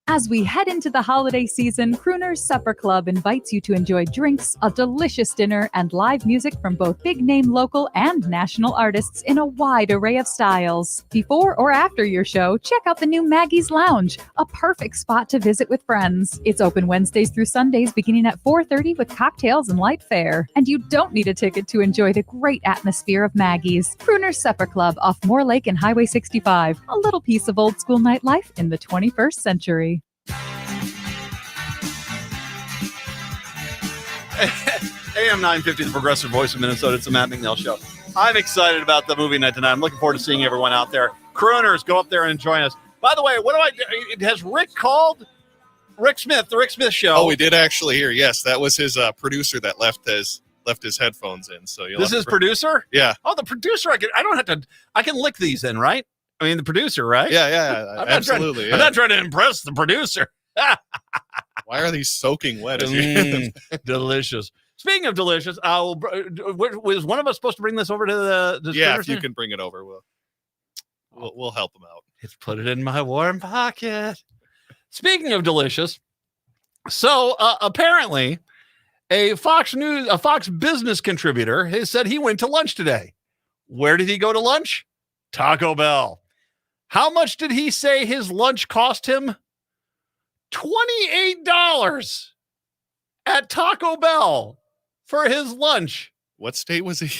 As we head into the holiday season, Crooner's Supper Club invites you to enjoy drinks, a delicious dinner, and live music from both big-name local and national artists in a wide array of styles. Before or after your show, check out the new Maggie's Lounge, a perfect spot to visit with friends. It's open Wednesdays through Sundays beginning at 4:30 with cocktails and light fare. And you don't need a ticket to enjoy the great atmosphere of Maggie's. Crooner's Supper Club off Moore Lake and Highway 65. A little piece of old school nightlife in the 21st century. AM 950, the progressive voice of Minnesota. It's the Matt McNeil Show. I'm excited about the movie night tonight. I'm looking forward to seeing everyone out there. Crooners, go up there and join us. By the way, what do I do? Has Rick called? Rick Smith, the Rick Smith Show. Oh, we did actually hear. Yes, that was his producer that left his headphones in. So this is producer? Yeah. Oh, the producer. I can lick these in, right? I mean, the producer, right? Yeah, absolutely. I'm not trying to impress the producer. Why are these soaking wet? Delicious. Speaking of delicious, was one of us supposed to bring this over to the yeah, if you can bring it over, we'll help them out. Let's put it in my warm pocket. Speaking of delicious, so apparently a Fox business contributor has said he went to lunch today. Where did he go to lunch? Taco Bell. How much did he say his lunch cost him? $28 at Taco Bell for his lunch. What state was he?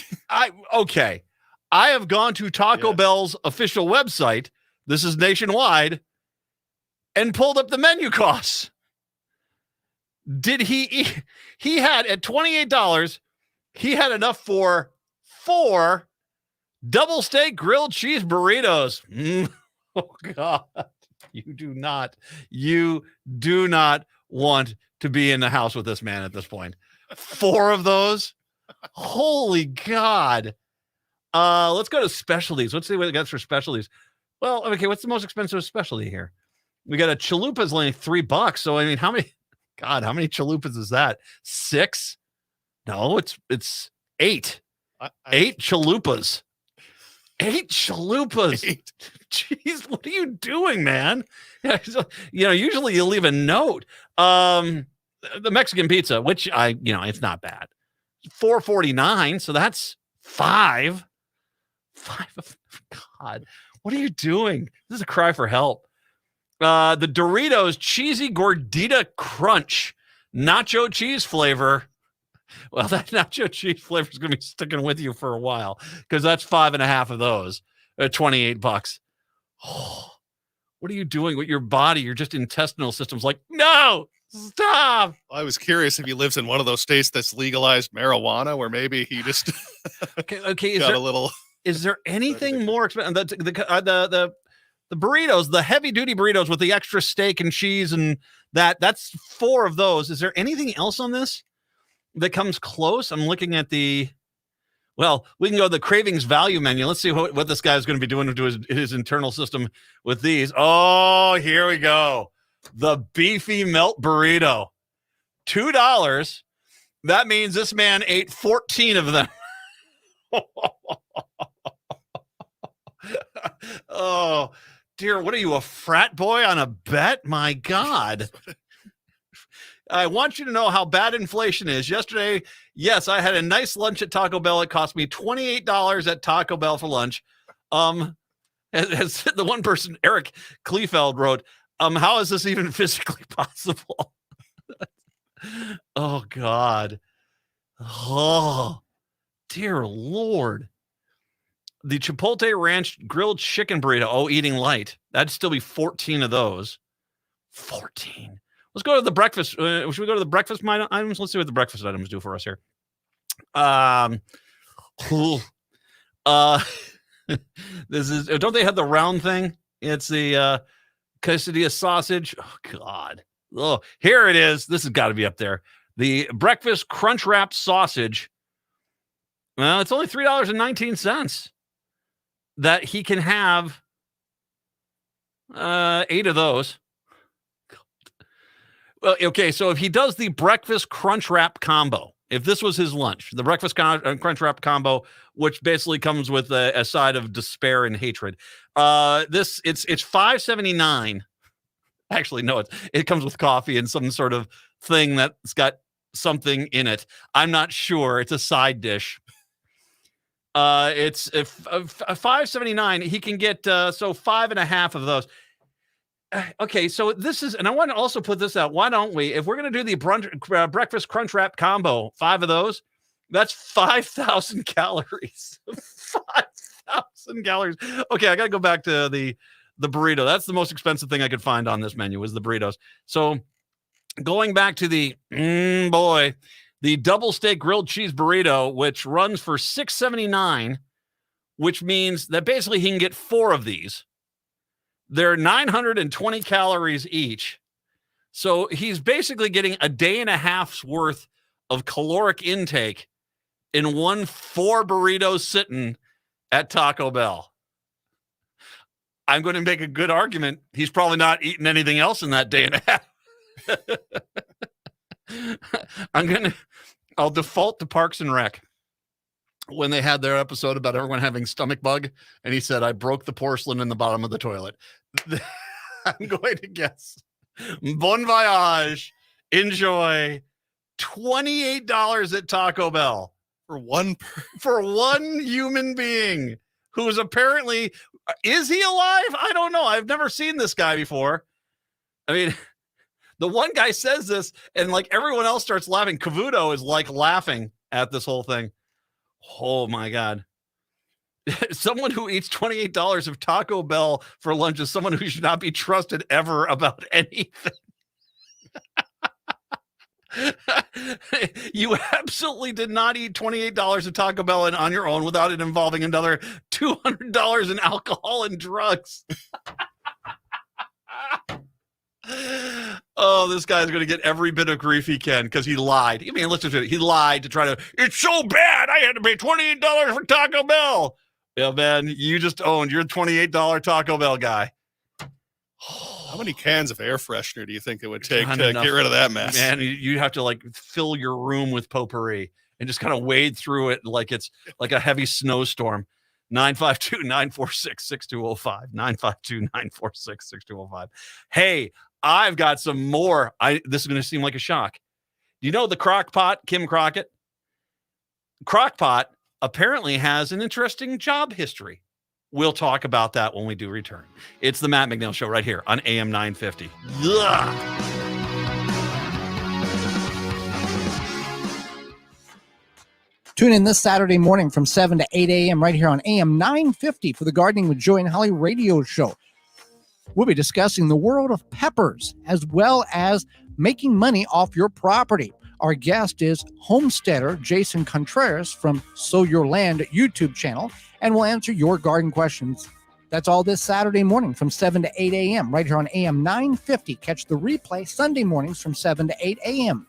Okay. I have gone to Taco Bell's official website. This is nationwide, and pulled up the menu costs. Did he had at $28, he had enough for 4 double steak grilled cheese burritos. Oh God. You do not want to be in the house with this man at this point. 4 of those. Holy God. Let's go to specialties. Let's see what it got for specialties. Well, okay, what's the most expensive specialty here? We got a chalupa's only $3. So I mean, how many chalupas is that? 6? No, it's 8. 8 chalupas. 8 chalupas. 8. Jeez, what are you doing, man? Usually you leave a note. The Mexican pizza, which it's not bad. $4.49, so that's 5. 5. God, what are you doing? This is a cry for help. The Doritos Cheesy Gordita Crunch nacho cheese flavor. Well, that nacho cheese flavor is going to be sticking with you for a while because that's 5.5 of those at $28. Oh, What are you doing with your body? Your just intestinal system's like, no, stop. I was curious if he lives in one of those states that's legalized marijuana, where maybe he just okay. got a little. Is there anything more expensive? The burritos, the heavy duty burritos with the extra steak and cheese and that's 4 of those. Is there anything else on this that comes close? I'm looking at well, we can go to the Cravings value menu. Let's see what this guy's going to be doing to his internal system with these. Oh, here we go. The beefy melt burrito, $2. That means this man ate 14 of them. Oh, dear. What are you, a frat boy on a bet? My God. I want you to know how bad inflation is. Yesterday, yes, I had a nice lunch at Taco Bell. It cost me $28 at Taco Bell for lunch. As the one person, Eric Kleefeld, wrote, how is this even physically possible? Oh, God. Oh, dear Lord. The Chipotle Ranch grilled chicken burrito. Oh, eating light. That'd still be 14 of those. 14. Let's go to the breakfast. Should we go to the breakfast items? Let's see what the breakfast items do for us here. This is, don't they have the round thing? It's the quesadilla sausage. Oh, God. Oh, here it is. This has got to be up there. The breakfast crunch wrap sausage. Well, it's only $3.19 that he can have 8 of those. Well, okay, so if he does the breakfast crunch wrap combo, if this was his lunch, the breakfast crunch wrap combo, which basically comes with a side of despair and hatred, it's $5.79. Actually, no, it comes with coffee and some sort of thing that's got something in it. I'm not sure. It's a side dish. It's $5.79. He can get 5.5 of those. Okay, so this is, and I want to also put this out. Why don't we, if we're going to do the breakfast crunch wrap combo, 5 of those, that's 5,000 calories. 5,000 calories. Okay, I got to go back to the burrito. That's the most expensive thing I could find on this menu was the burritos. So going back to the the double steak grilled cheese burrito, which runs for $6.79, which means that basically he can get 4 of these. They're 920 calories each. So he's basically getting a day and a half's worth of caloric intake in one 4 burritos sitting at Taco Bell. I'm going to make a good argument. He's probably not eating anything else in that day and a half. I'll default to Parks and Rec when they had their episode about everyone having stomach bug. And he said, I broke the porcelain in the bottom of the toilet. I'm going to guess. Bon voyage. Enjoy. $28 at Taco Bell for one human being who is apparently, is he alive? I don't know. I've never seen this guy before. I mean, the one guy says this and like everyone else starts laughing. Cavuto is like laughing at this whole thing. Oh my God. Someone who eats $28 of Taco Bell for lunch is someone who should not be trusted ever about anything. You absolutely did not eat $28 of Taco Bell on your own without it involving another $200 in alcohol and drugs. Oh, this guy's going to get every bit of grief he can because he lied. I mean, listen to it. He lied to try to, it's so bad. I had to pay $28 for Taco Bell. Yeah, man, you just owned your $28 Taco Bell guy. How many cans of air freshener do you think it would take to get rid of that mess? Man, you have to like fill your room with potpourri and just kind of wade through it like it's like a heavy snowstorm. 952-946-6205. 952-946-6205. Hey, I've got some more. This is going to seem like a shock. Do you know the crock pot, Kim Crockett? Crockpot apparently has an interesting job history. We'll talk about that when we do return. It's the Matt McNeil Show right here on AM 950. Ugh. Tune in this Saturday morning from 7 to 8 a.m. right here on AM 950 for the Gardening with Joy and Holly radio show. We'll be discussing the world of peppers as well as making money off your property. Our guest is homesteader Jason Contreras from Sow Your Land YouTube channel, and we'll answer your garden questions. That's all this Saturday morning from 7 to 8 a.m. right here on AM 950. Catch the replay Sunday mornings from 7 to 8 a.m.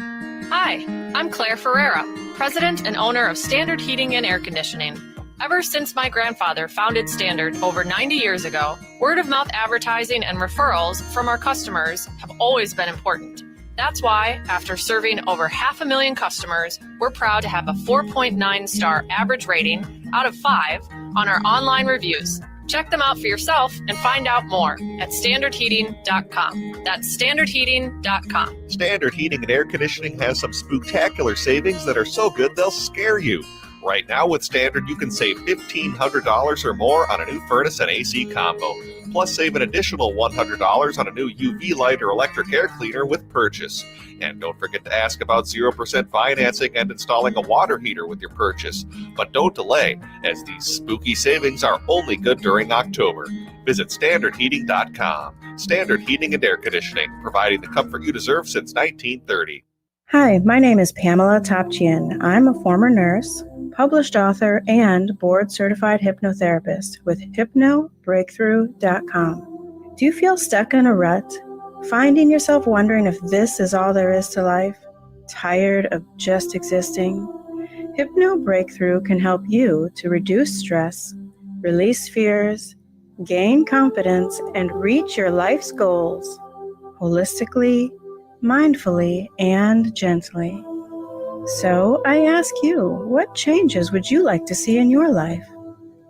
Hi, I'm Claire Ferreira, president and owner of Standard Heating and Air Conditioning. Ever since my grandfather founded Standard over 90 years ago, word-of-mouth advertising and referrals from our customers have always been important. That's why, after serving over 500,000 customers, we're proud to have a 4.9-star average rating out of 5 on our online reviews. Check them out for yourself and find out more at standardheating.com. That's standardheating.com. Standard Heating and Air Conditioning has some spectacular savings that are so good they'll scare you. Right now with Standard, you can save $1,500 or more on a new furnace and AC combo. Plus, save an additional $100 on a new UV light or electric air cleaner with purchase. And don't forget to ask about 0% financing and installing a water heater with your purchase. But don't delay, as these spooky savings are only good during October. Visit standardheating.com. Standard Heating and Air Conditioning, providing the comfort you deserve since 1930. Hi, my name is Pamela Topchian. I'm a former nurse, published author, and board-certified hypnotherapist with hypnobreakthrough.com. Do you feel stuck in a rut? Finding yourself wondering if this is all there is to life? Tired of just existing? Hypno Breakthrough can help you to reduce stress, release fears, gain confidence, and reach your life's goals holistically, mindfully, and gently. So I ask you, what changes would you like to see in your life?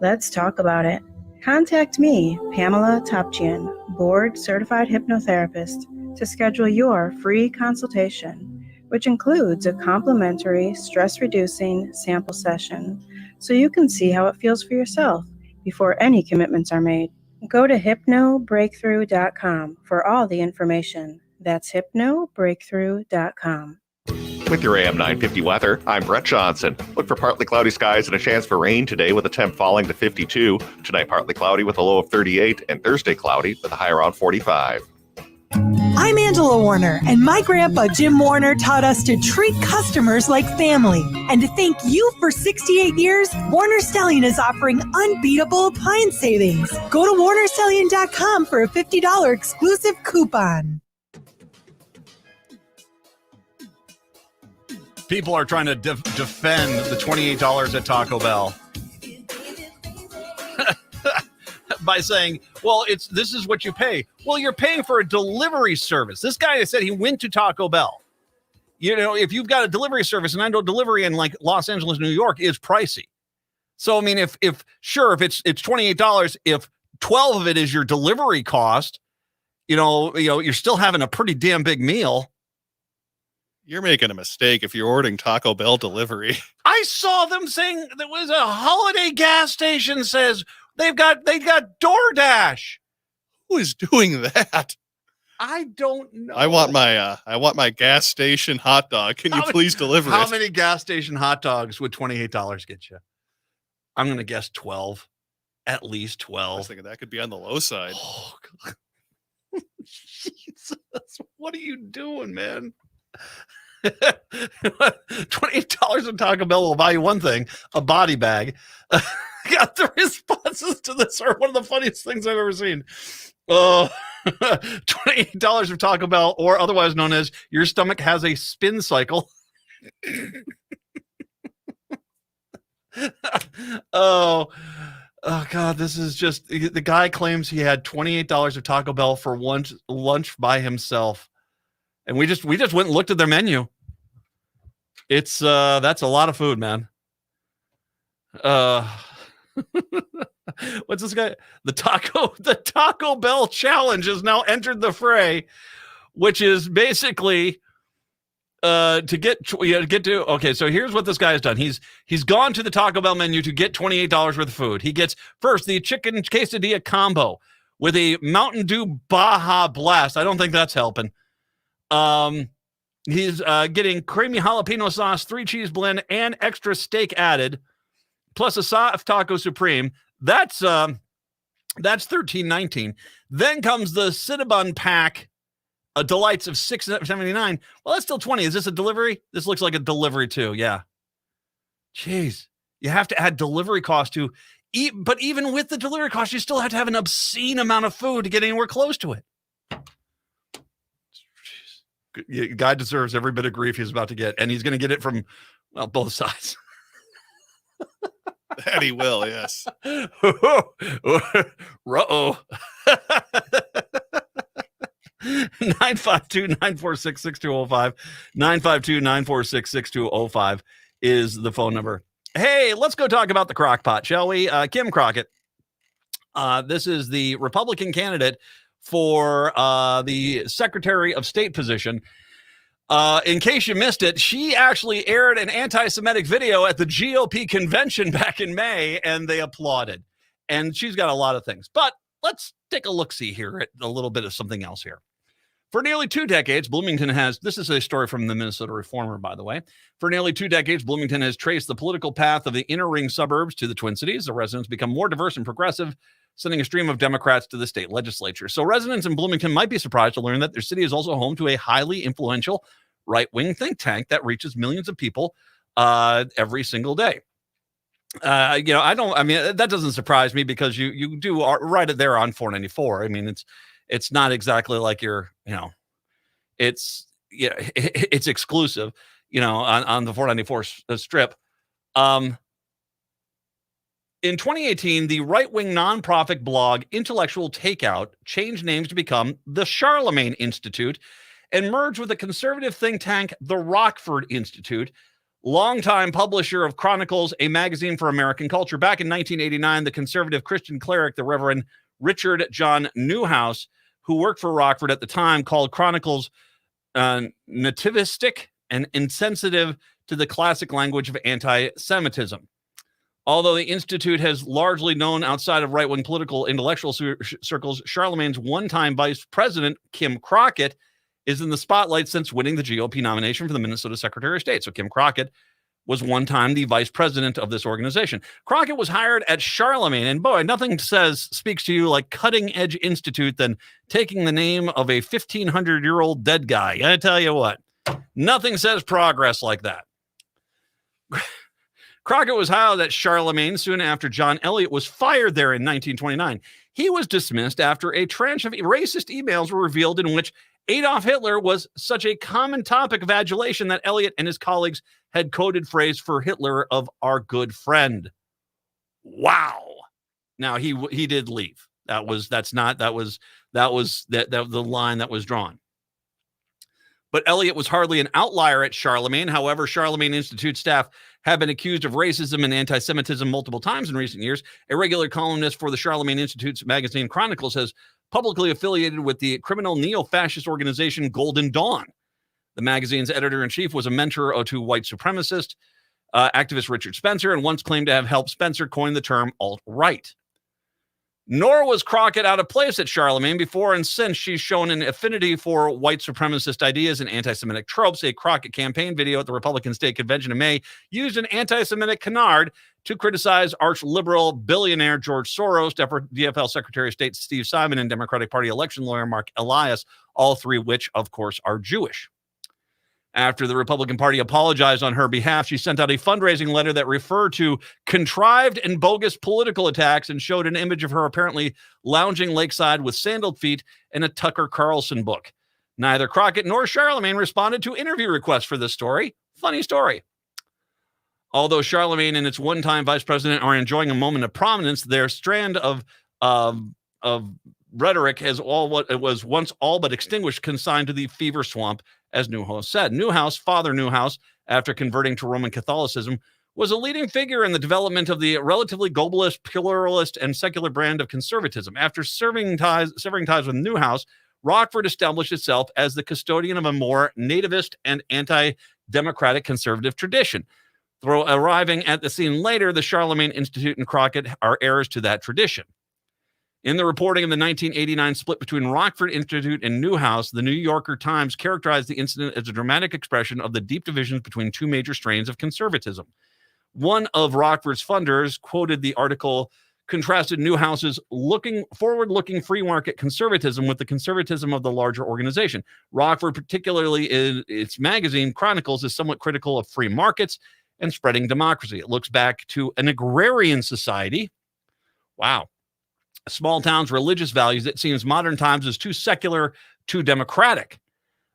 Let's talk about it. Contact me, Pamela Topchian, board certified hypnotherapist, to schedule your free consultation, which includes a complimentary stress-reducing sample session, so you can see how it feels for yourself before any commitments are made. Go to hypnobreakthrough.com for all the information. That's hypnobreakthrough.com. With your AM 950 weather, I'm Brett Johnson. Look for partly cloudy skies and a chance for rain today with a temp falling to 52. Tonight, partly cloudy with a low of 38, and Thursday, cloudy with a high around 45. I'm Angela Warner, and my grandpa Jim Warner taught us to treat customers like family. And to thank you for 68 years, Warner Stallion is offering unbeatable appliance savings. Go to warnerstallion.com for a $50 exclusive coupon. People are trying to defend the $28 at Taco Bell by saying, well, this is what you pay. Well, you're paying for a delivery service. This guy said he went to Taco Bell. You know, if you've got a delivery service, and I know delivery in like Los Angeles, New York is pricey. So, I mean, if it's $28, if 12 of it is your delivery cost, you know, you're still having a pretty damn big meal. You're making a mistake if you're ordering Taco Bell delivery. I saw them saying there was a Holiday gas station says they got DoorDash. Who is doing that? I don't know. I want my gas station hot dog. Can you please deliver it? How many gas station hot dogs would $28 get you? I'm going to guess 12. At least 12. I was thinking that could be on the low side. Oh, Jesus. What are you doing, man? $28 at Taco Bell will buy you one thing, a body bag. Got the responses to this are one of the funniest things I've ever seen. $28 of Taco Bell, or otherwise known as your stomach has a spin cycle. Oh God, this is just, the guy claims he had $28 of Taco Bell for lunch by himself. And we just went and looked at their menu. It's that's a lot of food, man. What's this guy? The Taco Bell challenge has now entered the fray, which is basically to get to. Okay, so here's what this guy has done. He's gone to the Taco Bell menu to get $28 worth of food. He gets first the chicken quesadilla combo with a Mountain Dew Baja Blast. I don't think that's helping. He's getting creamy jalapeno sauce, 3-cheese blend, and extra steak added, plus a soft taco supreme. That's That's $13.19. Then comes the Cinnabon pack, delights of $6.79. Well, that's still $20. Is this a delivery? This looks like a delivery too. Yeah. Jeez, you have to add delivery cost to eat, but even with the delivery cost, you still have to have an obscene amount of food to get anywhere close to it. Jeez. Guy deserves every bit of grief he's about to get, and he's going to get it from, well, both sides. That he will, yes. Uh-oh. 952-946-6205. 952-946-6205 is the phone number. Hey, let's go talk about the crock pot, shall we? Kim Crockett. This is the Republican candidate for the Secretary of State position. In case you missed it, she actually aired an anti-Semitic video at the GOP convention back in May, and they applauded. And she's got a lot of things. But let's take a look-see here at a little bit of something else here. For nearly 2 decades, Bloomington has, this is a story from the Minnesota Reformer, by the way. For nearly 2 decades, Bloomington has traced the political path of the inner ring suburbs to the Twin Cities. The residents become more diverse and progressive, sending a stream of Democrats to the state legislature. So residents in Bloomington might be surprised to learn that their city is also home to a highly influential right-wing think tank that reaches millions of people every single day. That doesn't surprise me because you do right there on 494. I mean, it's not exactly like it's exclusive, on the 494 strip. In 2018, the right-wing nonprofit blog Intellectual Takeout changed names to become the Charlemagne Institute and merged with the conservative think tank, the Rockford Institute, longtime publisher of Chronicles, a magazine for American culture. Back in 1989, the conservative Christian cleric, the Reverend Richard John Newhouse, who worked for Rockford at the time, called Chronicles nativistic and insensitive to the classic language of anti-Semitism. Although the Institute has largely known outside of right-wing political intellectual circles, Charlemagne's one-time vice president, Kim Crockett, is in the spotlight since winning the GOP nomination for the Minnesota Secretary of State. So Kim Crockett was one time the vice president of this organization. Crockett was hired at Charlemagne, and boy, nothing speaks to you like cutting-edge institute than taking the name of a 1,500-year-old dead guy. I tell you what, nothing says progress like that. Crockett was hired at Charlemagne soon after John Eliot was fired there in 1929. He was dismissed after a tranche of racist emails were revealed in which Adolf Hitler was such a common topic of adulation that Eliot and his colleagues had coded phrase for Hitler of our good friend. Wow. Now he did leave. That was the line that was drawn. But Eliot was hardly an outlier at Charlemagne. However, Charlemagne Institute staff have been accused of racism and anti-Semitism multiple times in recent years. A regular columnist for the Charlemagne Institute's magazine Chronicles has publicly affiliated with the criminal neo-fascist organization Golden Dawn. The magazine's editor-in-chief was a mentor to white supremacist activist Richard Spencer and once claimed to have helped Spencer coin the term alt-right. Nor was Crockett out of place at Charlemagne. Before and since she's shown an affinity for white supremacist ideas and anti-Semitic tropes. A Crockett campaign video at the Republican State Convention in May used an anti-Semitic canard to criticize arch-liberal billionaire George Soros, DFL Secretary of State Steve Simon, and Democratic Party election lawyer Mark Elias, all three which, of course, are Jewish. After the Republican Party apologized on her behalf, she sent out a fundraising letter that referred to contrived and bogus political attacks and showed an image of her apparently lounging lakeside with sandaled feet and a Tucker Carlson book. Neither Crockett nor Charlemagne responded to interview requests for this story. Funny story. Although Charlemagne and its one-time vice president are enjoying a moment of prominence, their strand of rhetoric has all what it was once all but extinguished, consigned to the fever swamp, as Newhouse said. Father Newhouse, after converting to Roman Catholicism, was a leading figure in the development of the relatively globalist, pluralist, and secular brand of conservatism. After severing ties with Newhouse, Rockford established itself as the custodian of a more nativist and anti-democratic conservative tradition. Though arriving at the scene later, the Charlemagne Institute and Crockett are heirs to that tradition. In the reporting of the 1989 split between Rockford Institute and Newhouse, the New Yorker Times characterized the incident as a dramatic expression of the deep divisions between two major strains of conservatism. One of Rockford's funders quoted the article contrasted Newhouse's forward-looking free market conservatism with the conservatism of the larger organization. Rockford, particularly in its magazine Chronicles, is somewhat critical of free markets and spreading democracy. It looks back to an agrarian society. Wow. Small towns' religious values, it seems modern times is too secular, too democratic.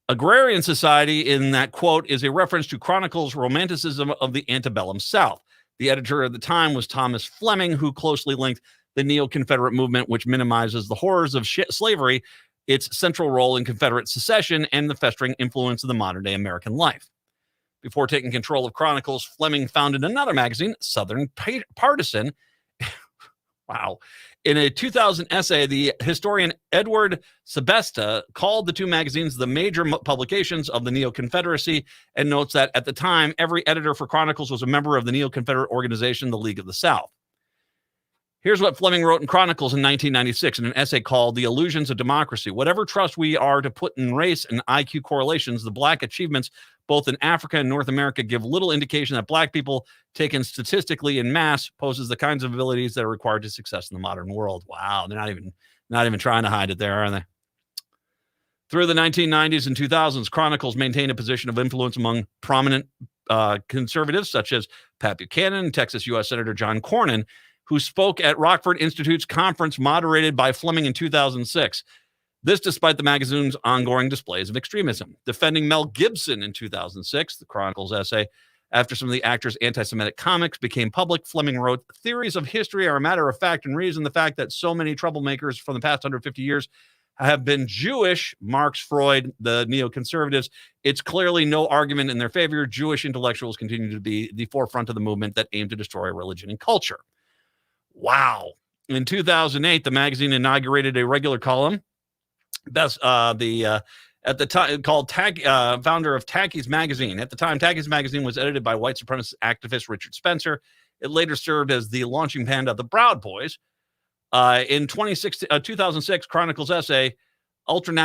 Agrarian society, in that quote, is a reference to Chronicles' romanticism of the antebellum South. The editor of the time was Thomas Fleming, who closely linked the neo-Confederate movement, which minimizes the horrors of slavery, its central role in Confederate secession, and the festering influence of the modern-day American life. Before taking control of Chronicles, Fleming founded another magazine, Southern Partisan. Wow. In a 2000 essay, the historian Edward Sebesta called the two magazines the major publications of the Neo-Confederacy and notes that at the time, every editor for Chronicles was a member of the Neo-Confederate organization, the League of the South. Here's what Fleming wrote in Chronicles in 1996 in an essay called The Illusions of Democracy. Whatever trust we are to put in race and IQ correlations, the black achievements both in Africa and North America give little indication that black people, taken statistically in mass, poses the kinds of abilities that are required to success in the modern world. Wow, they're not even trying to hide it there, are they? Through the 1990s and 2000s, Chronicles maintained a position of influence among prominent conservatives such as Pat Buchanan, Texas U.S. Senator John Cornyn, who spoke at Rockford Institute's conference moderated by Fleming in 2006. This despite the magazine's ongoing displays of extremism. Defending Mel Gibson in 2006, the Chronicles essay, after some of the actor's anti-Semitic comics became public, Fleming wrote, theories of history are a matter of fact and reason. The fact that so many troublemakers from the past 150 years have been Jewish, Marx, Freud, the neoconservatives, it's clearly no argument in their favor. Jewish intellectuals continue to be the forefront of the movement that aimed to destroy religion and culture. Wow. In 2008, the magazine inaugurated a regular column. At the time called founder of Tacky's Magazine. At the time, Tacky's Magazine was edited by white supremacist activist Richard Spencer. It later served as the launching pad of the Proud Boys. In 2006, Chronicles essay, Serbian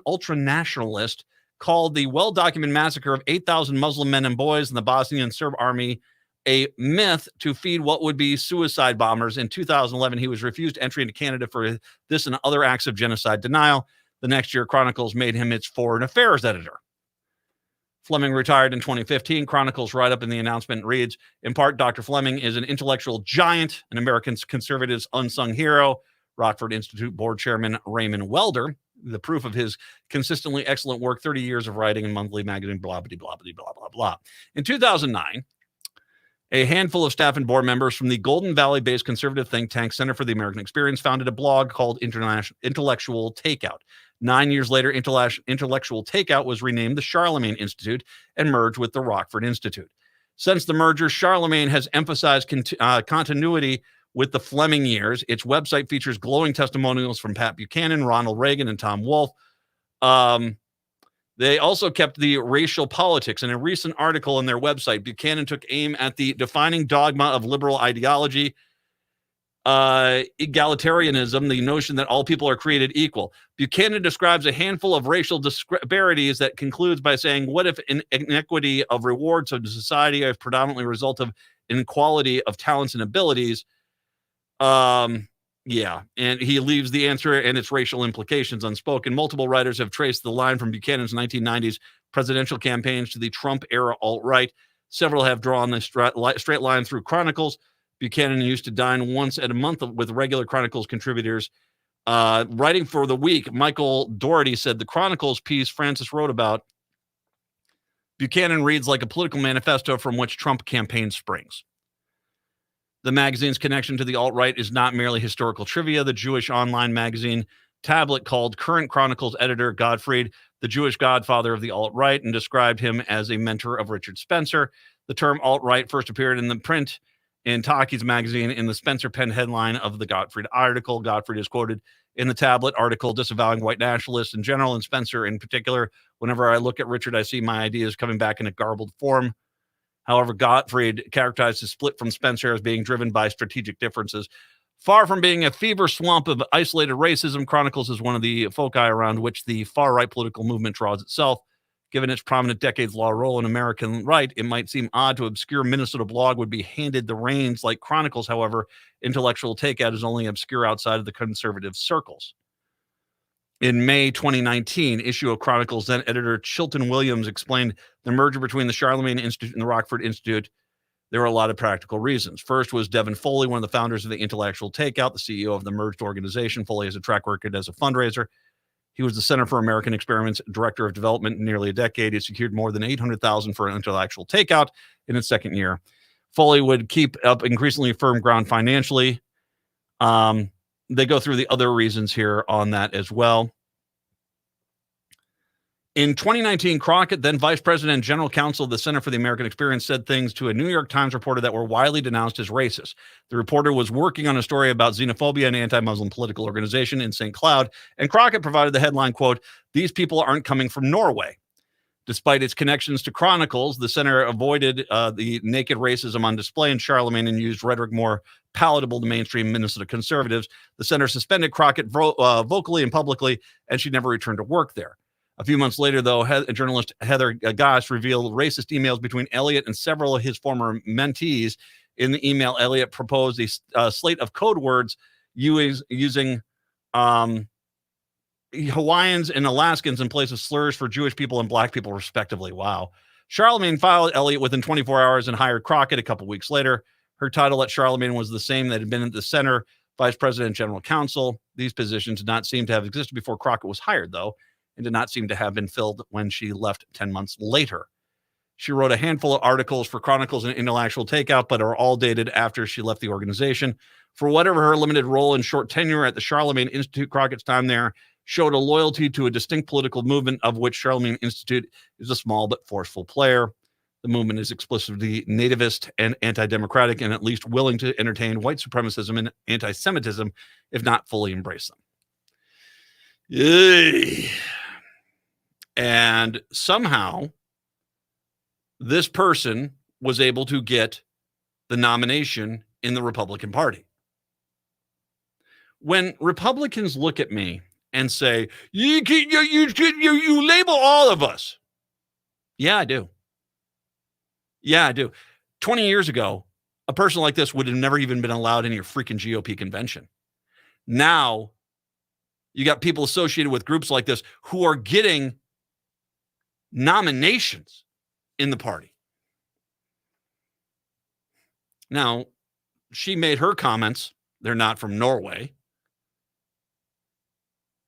ultranationalist called the well-documented massacre of 8,000 Muslim men and boys in the Bosnian Serb army a myth to feed what would be suicide bombers. In 2011, he was refused entry into Canada for this and other acts of genocide denial. The next year, Chronicles made him its foreign affairs editor. Fleming retired in 2015. Chronicles write-up in the announcement reads, in part, Dr. Fleming is an intellectual giant, an American conservative's unsung hero. Rockford Institute board chairman Raymond Welder, the proof of his consistently excellent work, 30 years of writing in monthly magazine, blah, blah, blah, blah, blah, blah, blah. In 2009, a handful of staff and board members from the Golden Valley-based conservative think tank Center for the American Experience founded a blog called Intellectual Takeout. 9 years later, Intellectual Takeout was renamed the Charlemagne Institute and merged with the Rockford Institute. Since the merger, Charlemagne has emphasized continuity with the Fleming years. Its website features glowing testimonials from Pat Buchanan, Ronald Reagan, and Tom Wolfe. They also kept the racial politics. In a recent article on their website, Buchanan took aim at the defining dogma of liberal ideology, egalitarianism, the notion that all people are created equal. Buchanan describes a handful of racial disparities that concludes by saying, what if inequity of rewards of society are predominantly a result of inequality of talents and abilities? Yeah, and he leaves the answer and its racial implications unspoken. Multiple writers have traced the line from Buchanan's 1990s presidential campaigns to the Trump-era alt-right. Several have drawn the straight line through Chronicles. Buchanan used to dine once a month with regular Chronicles contributors. Writing for The Week, Michael Doherty said the Chronicles piece Francis wrote about Buchanan reads like a political manifesto from which Trump campaign springs. The magazine's connection to the alt-right is not merely historical trivia. The Jewish online magazine Tablet called current Chronicles editor Gottfried the Jewish godfather of the alt-right and described him as a mentor of Richard Spencer. The term alt-right first appeared in the print in Tacky's Magazine in the Spencer penned headline of the Gottfried article. Gottfried is quoted in the Tablet article disavowing white nationalists in general and Spencer in particular. Whenever I look at Richard, I see my ideas coming back in a garbled form. However, Gottfried characterized his split from Spencer as being driven by strategic differences. Far from being a fever swamp of isolated racism, Chronicles is one of the foci around which the far-right political movement draws itself. Given its prominent decades-long role in American right, it might seem odd to obscure Minnesota blog would be handed the reins like Chronicles. However, Intellectual Takeout is only obscure outside of the conservative circles. In May 2019, issue of Chronicles, then editor Chilton Williams explained the merger between the Charlemagne Institute and the Rockford Institute. There were a lot of practical reasons. First was Devin Foley, one of the founders of the Intellectual Takeout, the CEO of the merged organization. Foley has a track record as a fundraiser. He was the Center for American Experiments Director of Development in nearly a decade. He secured more than $800,000 for an Intellectual Takeout in its second year. Foley would keep up increasingly firm ground financially. They go through the other reasons here on that as well. In 2019, Crockett, then Vice President and General Counsel of the Center for the American Experience, said things to a New York Times reporter that were widely denounced as racist. The reporter was working on a story about xenophobia and anti-Muslim political organization in St. Cloud, and Crockett provided the headline, quote, "These people aren't coming from Norway." Despite its connections to Chronicles, the center avoided the naked racism on display in Charlemagne and used rhetoric more palatable to mainstream Minnesota conservatives. The center suspended Crockett vocally and publicly, and she never returned to work there. A few months later, though, journalist Heather Goss revealed racist emails between Elliott and several of his former mentees. In the email, Elliott proposed a slate of code words using Hawaiians and Alaskans in place of slurs for Jewish people and black people, respectively. Wow. Charlemagne filed Elliott within 24 hours and hired Crockett a couple weeks later. Her title at Charlemagne was the same that had been at the center, Vice President and General Counsel. These positions did not seem to have existed before Crockett was hired, though, and did not seem to have been filled when she left 10 months later. She wrote a handful of articles for Chronicles and Intellectual Takeout, but are all dated after she left the organization. For whatever her limited role and short tenure at the Charlemagne Institute, Crockett's time there showed a loyalty to a distinct political movement of which Charlemagne Institute is a small but forceful player. The movement is explicitly nativist and anti-democratic and at least willing to entertain white supremacism and anti-Semitism, if not fully embrace them. Yay. And somehow this person was able to get the nomination in the Republican Party. When Republicans look at me and say, you label all of us. Yeah, I do. Yeah, I do. 20 years ago, a person like this would have never even been allowed in your freaking GOP convention. Now, you got people associated with groups like this who are getting nominations in the party. Now, she made her comments. They're not from Norway.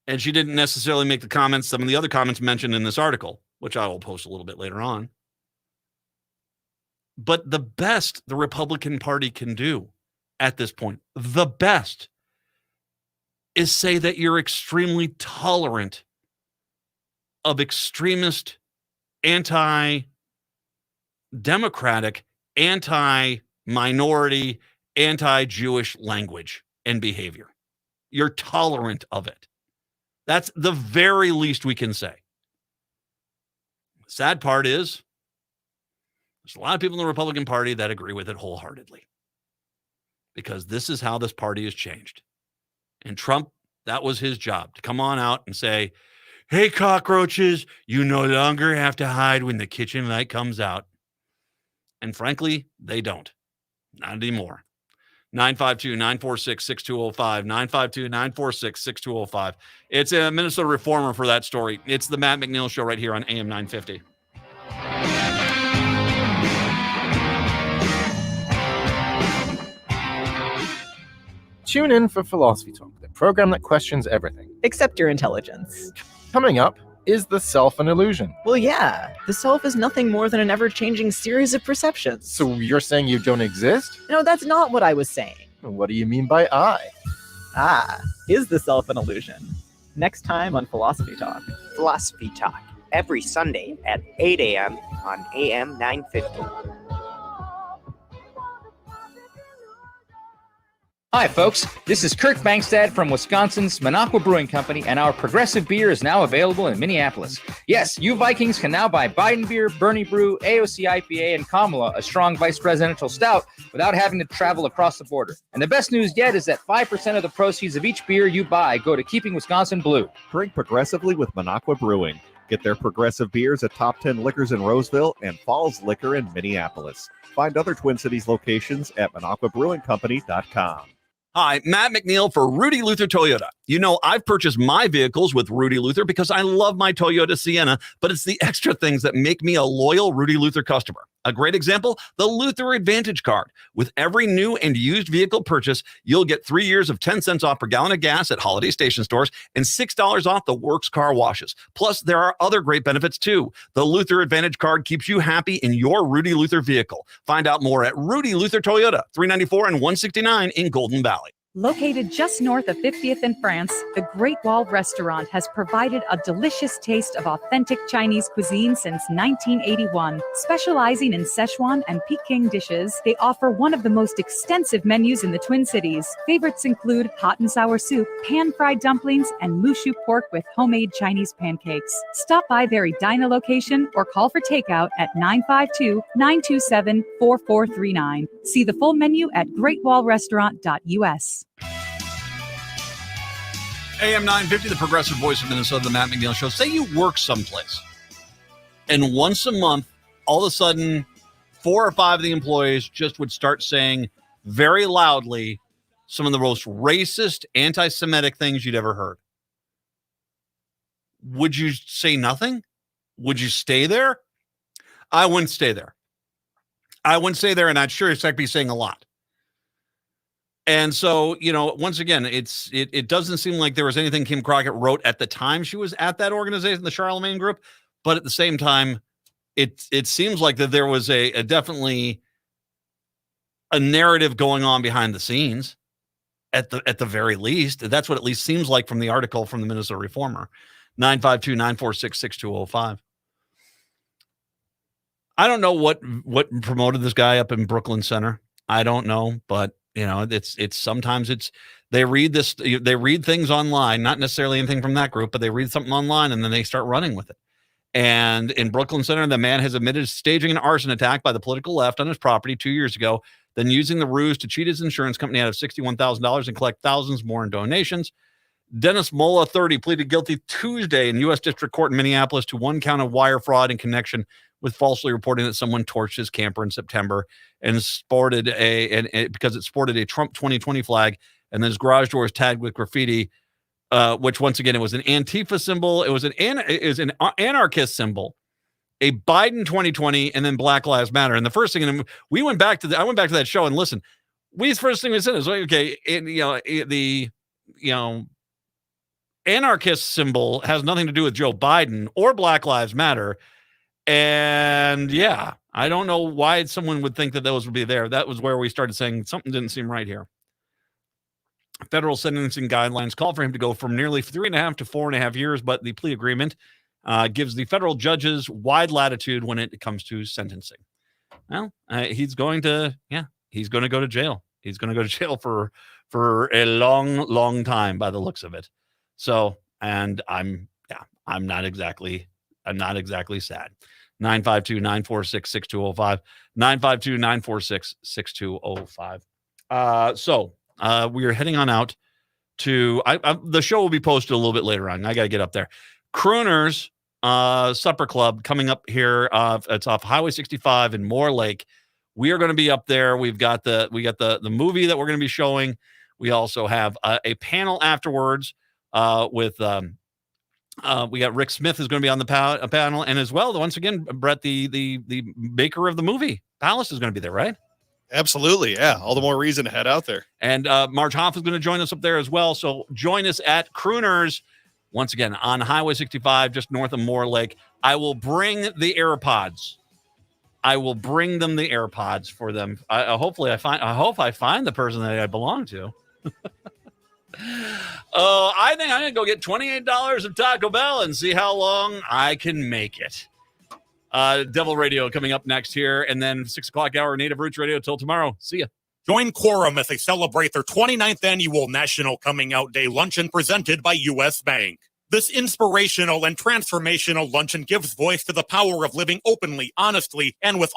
And she didn't necessarily make the comments, some of the other comments mentioned in this article, which I will post a little bit later on. But the best the Republican Party can do at this point, the best, is say that you're extremely tolerant of extremist, anti-democratic, anti-minority, anti-Jewish language and behavior. You're tolerant of it. That's the very least we can say. The sad part is there's a lot of people in the Republican Party that agree with it wholeheartedly, because this is how this party has changed. And Trump, that was his job, to come on out and say, hey, cockroaches, you no longer have to hide when the kitchen light comes out. And frankly, they don't. Not anymore. 952-946-6205. 952-946-6205. It's a Minnesota Reformer for that story. It's the Matt McNeil Show right here on AM 950. Tune in for Philosophy Talk, the program that questions everything. Except your intelligence. Coming up, is the self an illusion? Well, yeah. The self is nothing more than an ever-changing series of perceptions. So you're saying you don't exist? No, that's not what I was saying. What do you mean by I? Is the self an illusion? Next time on Philosophy Talk. Philosophy Talk, every Sunday at 8 a.m. on AM 950. Hi, folks. This is Kirk Bankstad from Wisconsin's Minocqua Brewing Company, and our progressive beer is now available in Minneapolis. Yes, you Vikings can now buy Biden Beer, Bernie Brew, AOC IPA, and Kamala, a strong vice presidential stout, without having to travel across the border. And the best news yet is that 5% of the proceeds of each beer you buy go to keeping Wisconsin blue. Drink progressively with Minocqua Brewing. Get their progressive beers at Top 10 Liquors in Roseville and Falls Liquor in Minneapolis. Find other Twin Cities locations at MinocquaBrewingCompany.com. Hi, Matt McNeil for Rudy Luther Toyota. You know, I've purchased my vehicles with Rudy Luther because I love my Toyota Sienna, but it's the extra things that make me a loyal Rudy Luther customer. A great example, the Luther Advantage Card. With every new and used vehicle purchase, you'll get 3 years of 10 cents off per gallon of gas at Holiday Station stores and $6 off the Works car washes. Plus, there are other great benefits too. The Luther Advantage Card keeps you happy in your Rudy Luther vehicle. Find out more at Rudy Luther Toyota, 394 and 169 in Golden Valley. Located just north of 50th in France, the Great Wall Restaurant has provided a delicious taste of authentic Chinese cuisine since 1981. Specializing in Szechuan and Peking dishes, they offer one of the most extensive menus in the Twin Cities. Favorites include hot and sour soup, pan-fried dumplings, and mushu pork with homemade Chinese pancakes. Stop by their Edina location or call for takeout at 952-927-4439. See the full menu at greatwallrestaurant.us. AM 950, the progressive voice of Minnesota, the Matt McNeil Show. Say you work someplace, and once a month, all of a sudden, 4 or 5 of the employees just would start saying very loudly some of the most racist, anti-Semitic things you'd ever heard. Would you say nothing? Would you stay there? I wouldn't stay there. I wouldn't stay there, and I'd sure expect to be saying a lot. And so, you know, once again, it doesn't seem like there was anything Kim Crockett wrote at the time she was at that organization, the Charlemagne Group. But at the same time, it seems like that there was a definitely a narrative going on behind the scenes at the very least. That's what at least seems like from the article from the Minnesota Reformer. 952-946-6205. I don't know what promoted this guy up in Brooklyn Center. I don't know, but you know, it's sometimes they read things online, not necessarily anything from that group, but they read something online and then they start running with it. And in Brooklyn Center, the man has admitted staging an arson attack by the political left on his property 2 years ago, then using the ruse to cheat his insurance company out of $61,000 and collect thousands more in donations. Dennis Mola, 30, pleaded guilty Tuesday in U.S. District Court in Minneapolis to 1 count of wire fraud in connection with falsely reporting that someone torched his camper in September and because it sported a Trump 2020 flag, and then his garage door was tagged with graffiti, which once again, it was an Antifa symbol. It was an anarchist symbol, a Biden 2020, and then Black Lives Matter. And the first thing, and I went back to that show and listen, first thing we said is, okay, the anarchist symbol has nothing to do with Joe Biden or Black Lives Matter. And yeah, I don't know why someone would think that those would be there. That was where we started saying something didn't seem right here. Federal sentencing guidelines call for him to go from nearly 3.5 to 4.5 years, but the plea agreement gives the federal judges wide latitude when it comes to sentencing. Well, he's going to go to jail. He's going to go to jail for a long, long time by the looks of it. So, and I'm not exactly sad. 952-946-6205. 952-946-6205. So we are heading on out to the show will be posted a little bit later on. I got to get up there. Crooners Supper Club coming up here. It's off Highway 65 in Moore Lake. We are going to be up there. We got the movie that we're going to be showing. We also have a panel afterwards with we got Rick Smith is going to be on the panel, and as well, once again, Brett, the maker of the movie Palace is going to be there, right? Absolutely, yeah. All the more reason to head out there. And Marge Hoff is going to join us up there as well. So join us at Crooners once again on Highway 65, just north of Moore Lake. I will bring the AirPods. I will bring them the AirPods for them. I hope I find the person that I belong to. Oh, I think I'm going to go get $28 of Taco Bell and see how long I can make it. Devil Radio coming up next here, and then 6 o'clock hour Native Roots Radio till tomorrow. See ya. Join Quorum as they celebrate their 29th annual National Coming Out Day luncheon presented by U.S. Bank. This inspirational and transformational luncheon gives voice to the power of living openly, honestly, and with